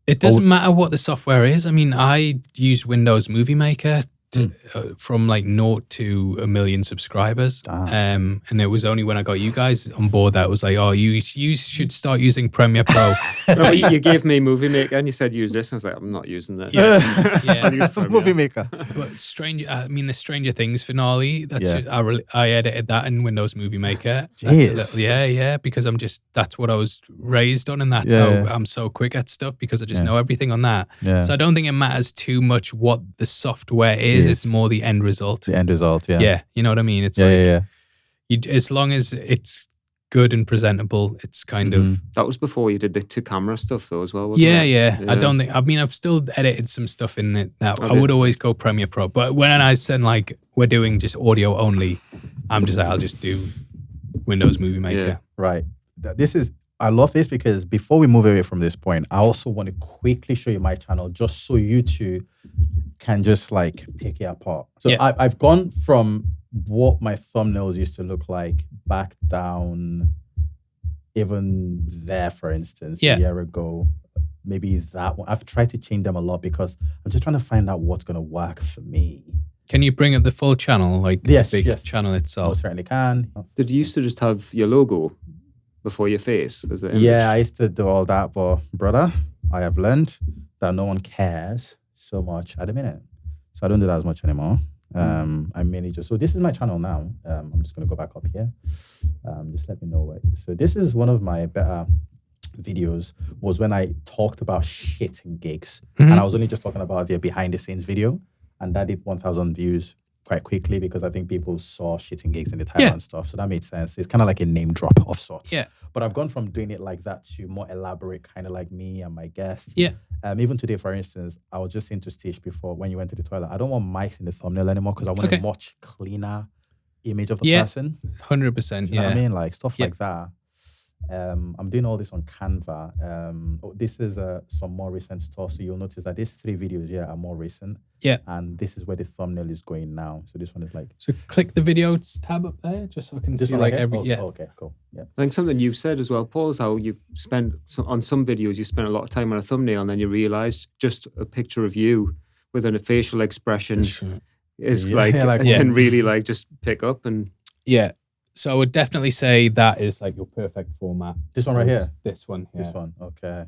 it doesn't matter what the software is. I mean, I use Windows Movie Maker from like 0 to 1 million subscribers. And it was only when I got you guys on board that was like, oh, you should start using Premiere Pro. No, you gave me Movie Maker and you said use this. I was like, I'm not using this. Yeah. Movie Maker. But the Stranger Things finale, I edited that in Windows Movie Maker. Jeez. Because that's what I was raised on, and that's how I'm so quick at stuff, because I just know everything on that. Yeah. So I don't think it matters too much what the software is. It's more the end result. The end result, yeah. Yeah, you know what I mean? It's as long as it's good and presentable, it's kind of... That was before you did the 2-camera stuff though as well, wasn't it? Yeah. I don't think... I've still edited some stuff in it that I would always go Premiere Pro. But when I said like, we're doing just audio only, I'm just like, I'll just do Windows Movie Maker. Yeah. Right. I love this because before we move away from this point, I also want to quickly show you my channel just so you two can just like pick it apart. So I've gone from what my thumbnails used to look like back down, even there, for instance, a year ago. Maybe that one. I've tried to change them a lot because I'm just trying to find out what's going to work for me. Can you bring up the full channel, like the big channel itself? I certainly can. Did you used to just have your logo before your face as the image? Yeah, I used to do all that, but brother, I have learned that no one cares so much at the minute. So I don't do that as much anymore. I mainly so this is my channel now. I'm just going to go back up here. Just let me know where. So this is one of my better videos, was when I talked about shit in gigs. And I was only just talking about the behind the scenes video. And that did 1,000 views quite quickly because I think people saw shitting gigs in the title and stuff. So that made sense. It's kind of like a name drop of sorts. Yeah. But I've gone from doing it like that to more elaborate, kind of like me and my guests. Yeah. Even today, for instance, I was just into Stitch before when you went to the toilet. I don't want mics in the thumbnail anymore because I want a much cleaner image of the person. 100%. You know what I mean? Like stuff like that. I'm doing all this on Canva. This is some more recent stuff. So you'll notice that these 3 videos here are more recent. Yeah. And this is where the thumbnail is going now. So this one is like... So click the videos tab up there just so I can see like every... okay, cool. Yeah. I think something you've said as well, Paul, is how you spend... on some videos, you spend a lot of time on a thumbnail and then you realise just a picture of you with a facial expression is can really like just pick up and... Yeah. So I would definitely say that is like your perfect format. This one right here? This one. Yeah. This one, okay.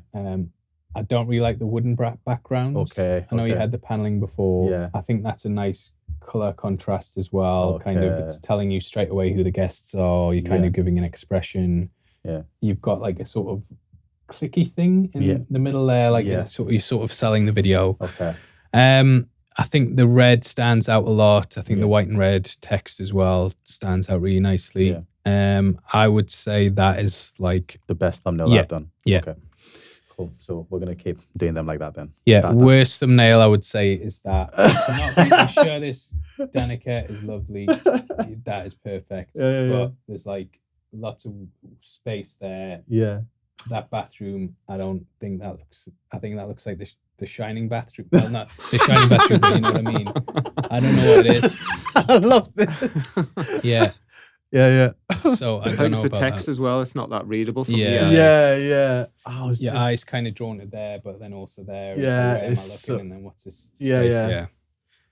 I don't really like the wooden backgrounds. Okay. I know you had the paneling before. Yeah. I think that's a nice color contrast as well. Okay. Kind of, it's telling you straight away who the guests are. You're kind of giving an expression. Yeah. You've got like a sort of clicky thing in the middle there, like you're sort of selling the video. Okay. I think the red stands out a lot. I think the white and red text as well stands out really nicely. Yeah. I would say that is like the best thumbnail I've done. Yeah. Okay. Cool. So we're gonna keep doing them like that then. Yeah. Worst thumbnail I would say is that. I'm sure this Danica is lovely. That is perfect. But there's like lots of space there. Yeah. That bathroom, I don't think that looks. I think that looks like the Shining bathroom. Well, not the Shining bathroom, but you know what I mean. I don't know what it is. I love this. Yeah. Yeah. So I don't think know the about text that. as well. It's not that readable from Yeah. Your eyes kind of drawn it there, but then also there. Yeah. Where am I looking? And then what's this space? Yeah.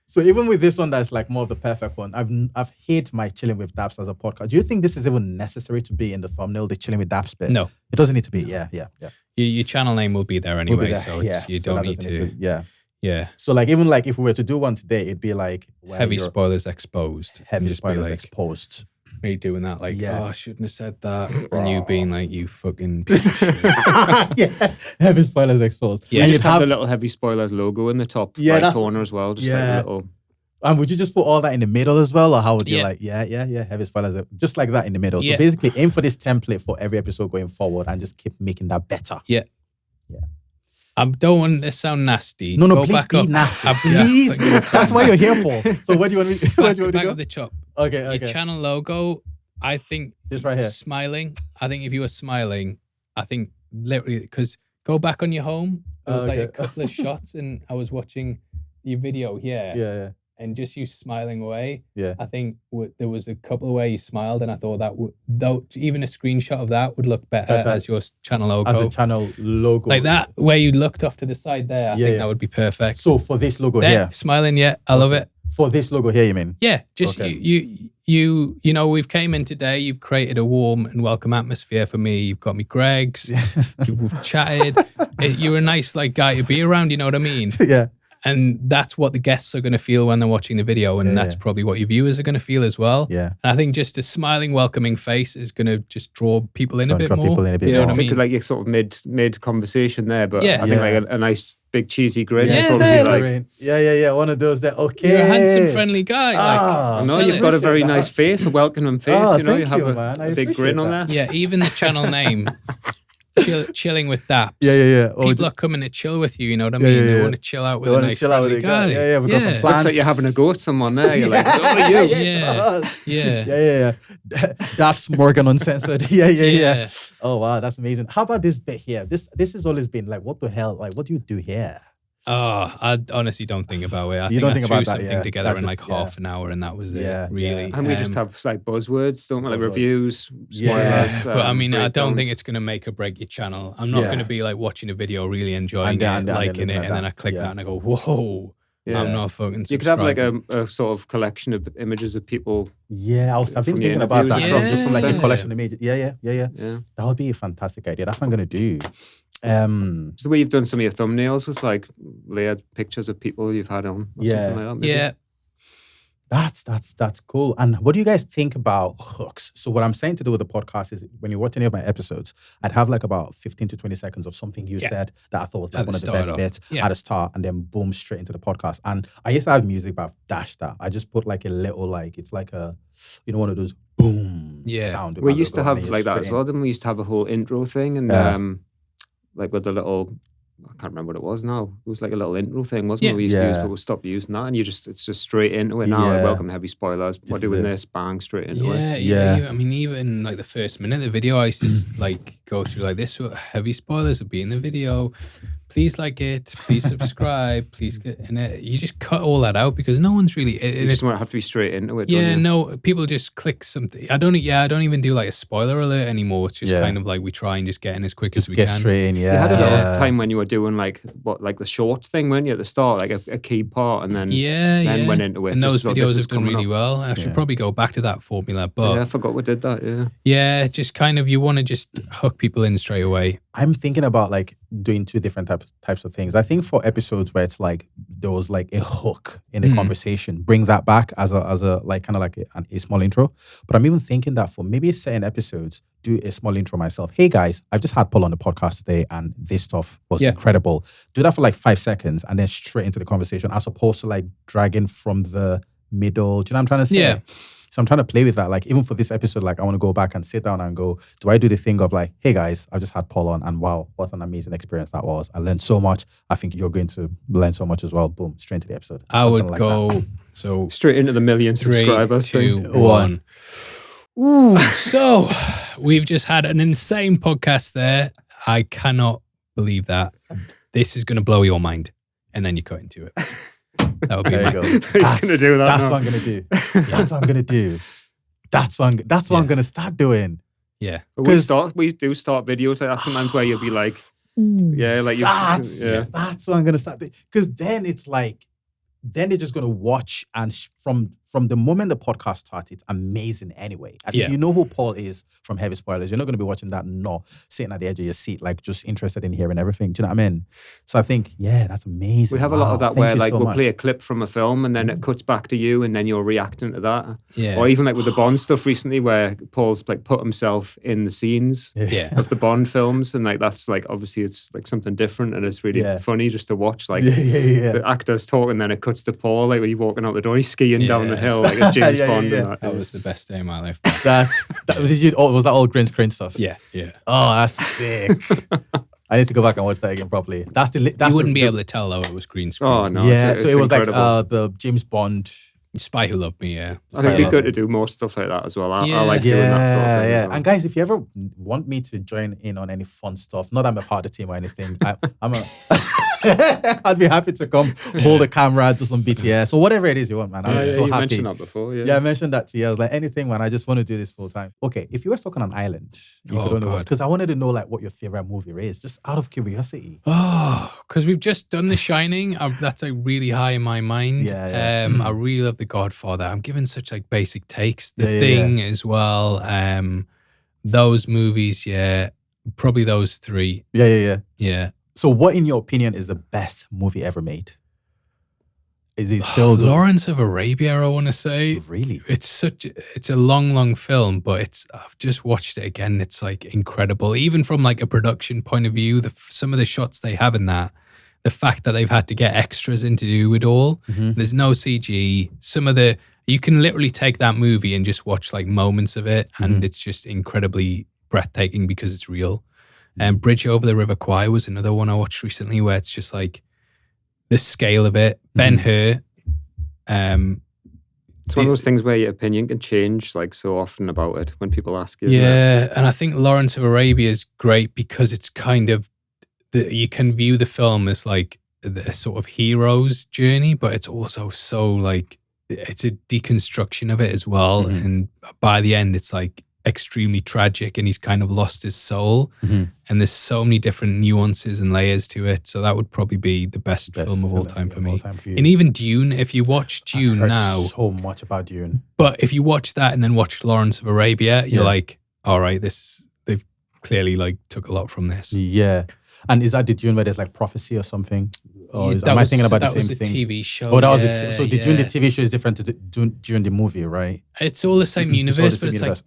So even with this one, that's like more of the perfect one. I've hate my chilling with Daps as a podcast. Do you think this is even necessary to be in the thumbnail? The chilling with Daps bit? No, it doesn't need to be. Yeah. Your channel name will be there anyway, so you don't need to. Yeah. So like even like if we were to do one today, it'd be like heavy spoilers exposed. Heavy spoilers exposed. Me doing that, like, oh, I shouldn't have said that, Bro. and you being like, you fucking piece of shit. Heavy spoilers exposed. Yeah, and you'd have the little heavy spoilers logo in the top right corner as well. Just like a little. And would you just put all that in the middle as well, or how would you like? Heavy spoilers, just like that in the middle. So basically, aim for this template for every episode going forward, and just keep making that better. Yeah. I don't want this to sound nasty. No, please be nasty. Please, that's what you're here for. So what do you want me? Where do you want me to go? Of the chop. Okay. Your channel logo, I think this right here. Smiling. I think if you were smiling, I think literally because go back on your home. There was like a couple of shots, and I was watching your video here. Yeah. And just you smiling away. Yeah. I think there was a couple where you smiled, and I thought that even a screenshot of that would look better as your channel logo. As a channel logo. Like that, where you looked off to the side there, I think that would be perfect. So for this logo here. Smiling, I love it. For this logo here, you mean? Yeah, just Okay. you know, we've came in today, you've created a warm and welcome atmosphere for me. You've got me Greg's, we've chatted. You're a nice like guy to be around, you know what I mean? Yeah. And that's what the guests are going to feel when they're watching the video. And that's probably what your viewers are going to feel as well. Yeah. And I think just a smiling, welcoming face is going to just draw people in a bit more. People in a bit You know more. what I mean? Like you're sort of mid conversation there, but Yeah. I think like a nice big cheesy grin. Yeah. Probably like, Yeah. One of those that, okay. You're a handsome, friendly guy. Ah, I know sell you've it. got a very nice face, a welcoming face. Oh, You know, you thank have you, man. I a big grin on appreciate there. Yeah, even the channel name, chilling with Daps. Yeah. Oh, People are coming to chill with you, you know what I mean? They want to chill out with They a want to nice chill out with friendly a guy. guy. Yeah, we've got some plans. Looks like you're having a go at someone there. You're like, oh, you. Yeah. Daps Morgan Uncensored. Yeah. Yeah. Oh wow, that's amazing. How about this bit here? This has always been like, what the hell? Like, what do you do here? Oh, I honestly don't think about it. I You don't think threw about that, something yeah. together That's in like just- half an hour, and that was Yeah, it. Really, And we just have like buzzwords, don't we? Like Buzzwords. reviews, Yeah. spoilers. But I mean, I don't breakdowns. think it's going to make or break your channel. I'm not Yeah. going to be like watching a video, really enjoying And it, then liking looking it, at and then that. I click Yeah. that and I go, whoa, Yeah. I'm not fucking. You could have like subscribing. a sort of collection of images of people. Yeah, I've been From the thinking about interviews that. across Just from like a something. collection of images. Yeah. Yeah. That would be a fantastic idea. That's what I'm gonna do. It's the way you've done some of your thumbnails with like layered pictures of people you've had on. Or Yeah. Something like that, maybe. Yeah, That's cool. And what do you guys think about hooks? So what I'm saying to do with the podcast is when you watch any of my episodes, I'd have like about 15 to 20 seconds of something you said that I thought was like At the one of the start best off. bits Yeah. at the start, and then boom, straight into the podcast. And I used to have music, but I've dashed that. I just put like a little, like, it's like a, one of those boom Yeah. sound. with We my used to logo, and have then like that straight as in. well. Then we used to have a whole intro thing, and Yeah. like with the little, I can't remember what it was now. It was like a little intro thing, wasn't it? Yeah. We used to use, Yeah. but we stopped using that, and it's just straight into it now. Like, Yeah. welcome to Heavy Spoilers. We're is doing it. this, bang, straight into it. yeah. I mean, even like the first minute of the video, I used to like go through like this. Heavy spoilers will be in the video. Please like it. Please subscribe. Please get. And you just cut all that out because no one's really. You It's, just want to have to be straight into it. yeah, don't you? no. People just click something. I don't even do like a spoiler alert anymore. It's just Yeah. kind of like we try and just get in as quick as Just we get can. straight in, yeah. You had a lot Yeah. of time when you were doing like the short thing, weren't you, at the start, like a key part, and then Yeah, went into it. And just those thought, this videos is have done coming really up. well. I should Yeah. probably go back to that formula, but Yeah, I forgot we did that. Yeah, just kind of you want to just hook people in straight away. I'm thinking about like doing two different types of things. I think for episodes where it's like there was like a hook in the conversation, bring that back as a like kind of like a small intro. But I'm even thinking that for maybe certain episodes, do a small intro myself. Hey guys, I've just had Paul on the podcast today, and this stuff was incredible. Do that for like 5 seconds, and then straight into the conversation, as opposed to like dragging from the middle. Do you know what I'm trying to say? Yeah. So I'm trying to play with that. Like even for this episode, like I want to go back and sit down and go, do I do the thing of like, hey guys, I've just had Paul on, and wow, what an amazing experience that was. I learned so much. I think you're going to learn so much as well. Boom, straight into the episode. I Something would like go that. so straight into the million 3, subscribers 2, thing. 1. Ooh, so we've just had an insane podcast there. I cannot believe that. This is going to blow your mind, and then you cut into it. That would be There my you go. He's gonna do that That's now. what I'm gonna do. That's what I'm gonna do. That's what I'm Yeah. gonna start doing. yeah. But 'Cause- we do start videos like that sometimes where you'll be like, yeah, like you, yeah. That's what I'm gonna start doing. Because then it's like, then they're just gonna watch, and from the moment the podcast starts, it's amazing anyway. And Yeah. if you know who Paul is from Heavy Spoilers, you're not gonna be watching that sitting at the edge of your seat, like just interested in hearing everything. Do you know what I mean? So I think, yeah, that's amazing. We have a lot of Wow, that thank where you like so we'll much. play a clip from a film and then it cuts back to you and then you're reacting to that. Yeah. Or even like with the Bond stuff recently where Paul's like put himself in the scenes Yeah. of the Bond films, and like that's like obviously it's like something different and it's really Yeah. funny just to watch like Yeah. the actors talk and then it cuts to Paul like when he's walking out the door, he's skiing down the Yeah. hill like it's James Yeah, Bond yeah. and that. That was the best day of my life. Was that all green screen stuff? Yeah. Oh, that's sick. I need to go back and watch that again properly. That's You wouldn't be able to tell though it was green screen. Oh no, Yeah, it's so it was incredible. like the James Bond. Spy Who Loved Me, yeah. I think it'd be good to do more stuff like that as well. I Yeah. like doing that sort of thing. Yeah. as well. And guys, if you ever want me to join in on any fun stuff, not that I'm a part of the team or anything, I'm a I'd be happy to come hold the camera, do some BTS or whatever it is you want, man. I'm so you happy. mentioned that before. Yeah, I mentioned that to you. I was like, anything, man. I just want to do this full time. Okay, if you were stuck on an island, you could only watch, because I wanted to know like what your favorite movie is, just out of curiosity. Oh, because we've just done The Shining. That's like really high in my mind. Yeah. I really love The Godfather. I'm giving such like basic takes. The Thing as well. Those movies, probably those three. Yeah. So, what, in your opinion, is the best movie ever made? Is it still Lawrence of Arabia? I want to say. Really? It's a long film, but I've just watched it again. It's like incredible, even from like a production point of view. Some of the shots they have in that, the fact that they've had to get extras in to do it all. There's no CG. You can literally take that movie and just watch like moments of it, and it's just incredibly breathtaking because it's real. And Bridge Over the River Kwai was another one I watched recently, where it's just like the scale of it. Ben-Hur. It's one of those things where your opinion can change like so often about it when people ask you. Yeah, and I think Lawrence of Arabia is great because it's kind of you can view the film as like the sort of hero's journey, but it's also so like it's a deconstruction of it as well. And by the end, it's like extremely tragic, and he's kind of lost his soul. And there's so many different nuances and layers to it. So that would probably be the best film of all time for me. And even Dune, if you watch Dune now, so much about Dune. But if you watch that and then watch Lawrence of Arabia, you're like, all right, they've clearly like took a lot from this. Yeah. And is that the Dune where there's like prophecy or something? Or am I thinking about the same thing? That was a TV show. Oh, that was it. So the Dune, the TV show, is different to the Dune, the movie, right? It's all the same universe, but it's like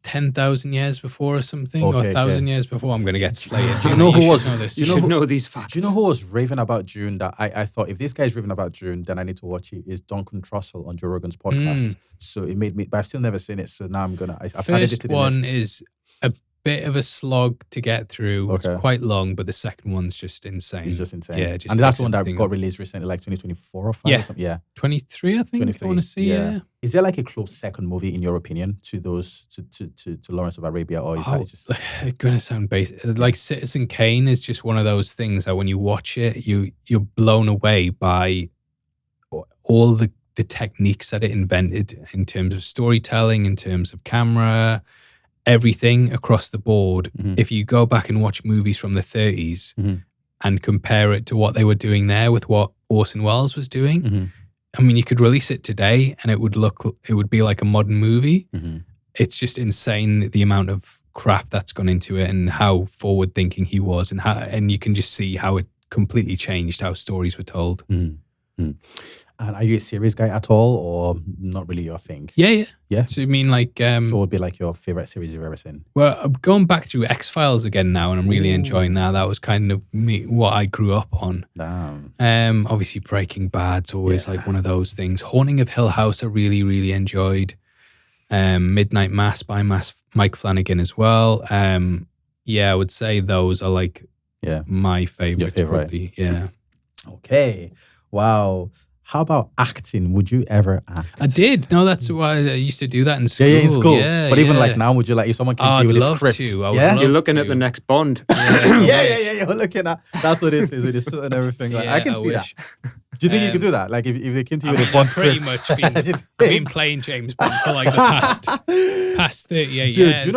10,000 years before or something, or 1,000 years before. I'm going to get slated. Do you know who was? You should know these facts. Do you know who was raving about Dune? That I thought, if this guy's raving about Dune, then I need to watch it. Is Duncan Trussell on Joe Rogan's podcast. So it made me, but I've still never seen it. So now I've added it to the list. First one is a bit of a slog to get through. Okay. It's quite long, but the second one's just insane. It's just insane. Yeah, and that's the one that got released recently, like 2024 or 5 or something. Yeah. 23, I think. 23. I want to see. Yeah. Is there like a close second movie, in your opinion, to those to Lawrence of Arabia, or is that just? It's gonna sound basic. Like Citizen Kane is just one of those things that when you watch it, you're blown away by all the techniques that it invented in terms of storytelling, in terms of camera, everything across the board. If you go back and watch movies from the 30s and compare it to what they were doing there with what Orson Welles was doing, I mean, you could release it today and it would be like a modern movie. It's just insane the amount of craft that's gone into it and how forward thinking he was, and you can just see how it completely changed how stories were told. And are you a series guy at all, or not really your thing? Yeah. Yeah? So you mean like... so what would be like your favorite series you've ever seen? Well, I'm going back through X-Files again now, and I'm really enjoying that. That was kind of what I grew up on. Damn. Obviously, Breaking Bad's always like one of those things. Haunting of Hill House I really, really enjoyed. Midnight Mass by Mike Flanagan as well. I would say those are like my favorite. Your favorite. Probably. Yeah. Okay. Wow. How about acting? Would you ever act? I did. No, that's why I used to do that in school. Yeah, in school. Yeah, but even like now, would you like, if someone came to you with a script? You're looking at the next Bond. You're looking at, that's what it is. It is suit and everything. Like, I can see that. Do you think you could do that? Like if they came to you with a Bond script? Pretty much been playing James Bond for like the past 38 years. Dude, do you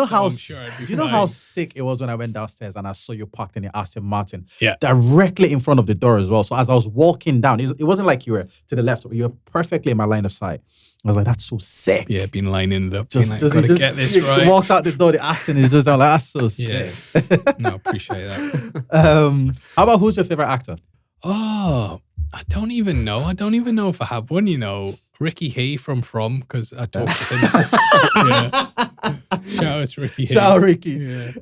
know how sick it was when I went downstairs and I saw you parked in your Aston Martin directly in front of the door as well. So as I was walking down, it wasn't like you were to the left. You were perfectly in my line of sight. I was like, that's so sick. Yeah, been lining it up. Just gotta get this right. Walked out the door, the Aston is just down like, that's so sick. No, appreciate that. How about who's your favorite actor? Oh, I don't even know. I don't even know if I have one, Ricky Hay from because I talked to him. Shout out to Ricky Hay. Shout out Ricky.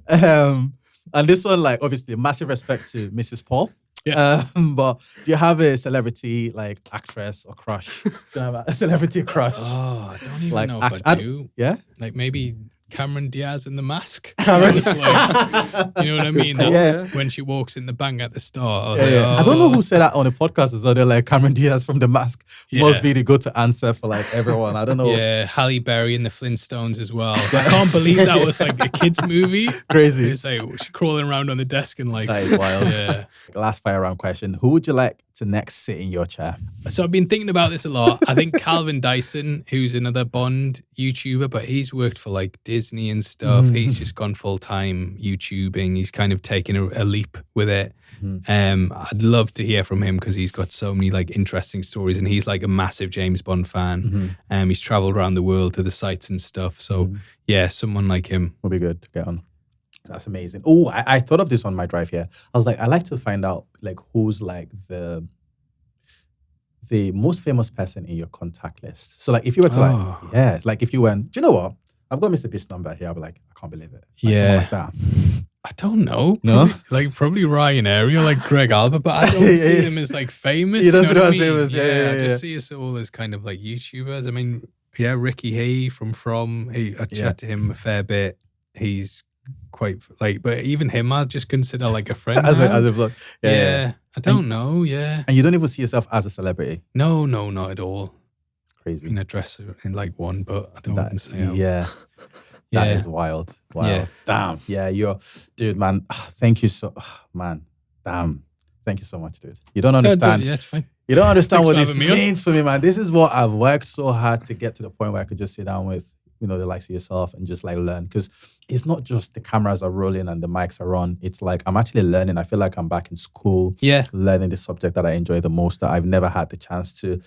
Yeah. And this one, like, obviously, massive respect to Mrs. Paul. Yeah. But do you have a celebrity, like, actress or crush? Do you have a celebrity crush? Oh, I don't even know if I do. Yeah? Like, maybe Cameron Diaz in The Mask. I was like, you know what I mean? Yeah. When she walks in the bank at the start. I was Yeah. like, I don't know oh. who said that on the podcast as well. They're like, Cameron Diaz from The Mask must be the go-to answer for like everyone. I don't know. Yeah, Halle Berry in the Flintstones as well. I can't believe that was like a kid's movie. Crazy. It's like she's crawling around on the desk and like, That is wild. yeah. Last fire round question. Who would you like to next sit in your chair? So I've been thinking about this a lot. I think Calvin Dyson, who's another Bond YouTuber, but he's worked for like Disney and stuff. He's just gone full-time YouTubing. He's kind of taken a leap with it. I'd love to hear from him because he's got so many like interesting stories, and he's like a massive James Bond fan. He's traveled around the world to the sites and stuff. So yeah, someone like him would be good to get on. That's amazing. Oh, I thought of this on my drive here. I was like, I like to find out like who's like the most famous person in your contact list. So like if you were to like if you went, do you know what? I've got Mr. Beast's number here. I'll be like, I can't believe it. Like, someone like that. I don't know. No? Probably Ryan Airy or like Greg Alba, but I don't see them as like famous. He doesn't you know know what as I mean? famous. I just see us all as kind of like YouTubers. I mean, Ricky Hay from I chat to him a fair bit. He's quite like, but even him, I'd just consider like a friend. as a vlog. Yeah. I don't know. Yeah. And you don't even see yourself as a celebrity? No, not at all. Crazy. In a dress in like one, but I don't want to say That is wild. Yeah. Damn. Yeah, dude, man. Thank you man. Damn. Thank you so much, dude. You don't understand. Yeah, it's fine. You don't understand Thanks what for this having me on. means for me, man. This is what I've worked so hard to get to the point where I could just sit down with, the likes of yourself and just like learn. Because it's not just the cameras are rolling and the mics are on. It's like I'm actually learning. I feel like I'm back in school, learning the subject that I enjoy the most, that I've never had the chance to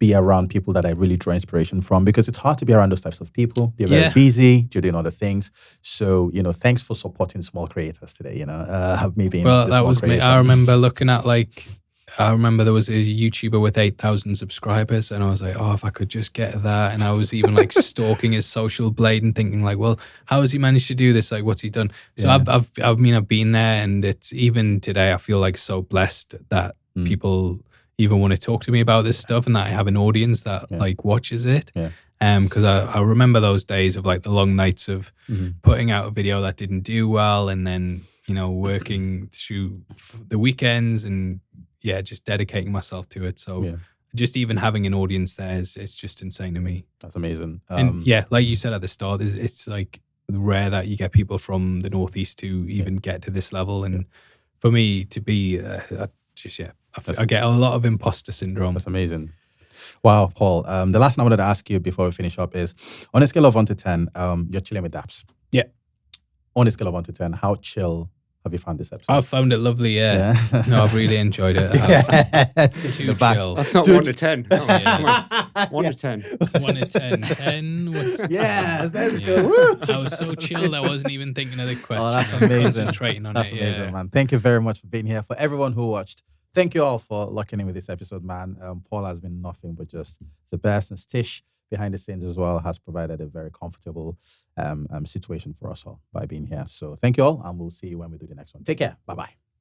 be around people that I really draw inspiration from, because it's hard to be around those types of people. They're very busy, you're doing other things. So, thanks for supporting small creators today, me being Well, that was creator. me. I remember looking at there was a YouTuber with 8,000 subscribers, and I was like, oh, if I could just get that. And I was even like stalking his social blade and thinking like, well, how has he managed to do this? Like, what's he done? So I've been there, and it's even today, I feel like so blessed that people even want to talk to me about this stuff, and that I have an audience that like watches it. Because I remember those days of like the long nights of putting out a video that didn't do well, and then working through the weekends and just dedicating myself to it. So just even having an audience there it's just insane to me. That's amazing. And like you said at the start, it's like rare that you get people from the Northeast to even get to this level. And for me to be I get a lot of imposter syndrome. That's amazing. Wow, Paul. The last thing I wanted to ask you before we finish up is, on a scale of 1 to 10, you're chilling with Daps. Yeah. On a scale of 1 to 10, how chill have you found this episode? I've found it lovely, No, I've really enjoyed it. Too chill. That's not 1 to 10. No, 1 to 10. 1 to 10. 10. Yes, that's good. I was so chilled, I wasn't even thinking of the question. Oh, that's I was amazing. concentrating on That's it. amazing, man. Thank you very much for being here. For everyone who watched, thank you all for locking in with this episode, man. Paul has been nothing but just the best, and Stish behind the scenes as well has provided a very comfortable situation for us all by being here. So thank you all, and we'll see you when we do the next one. Take care. Bye-bye.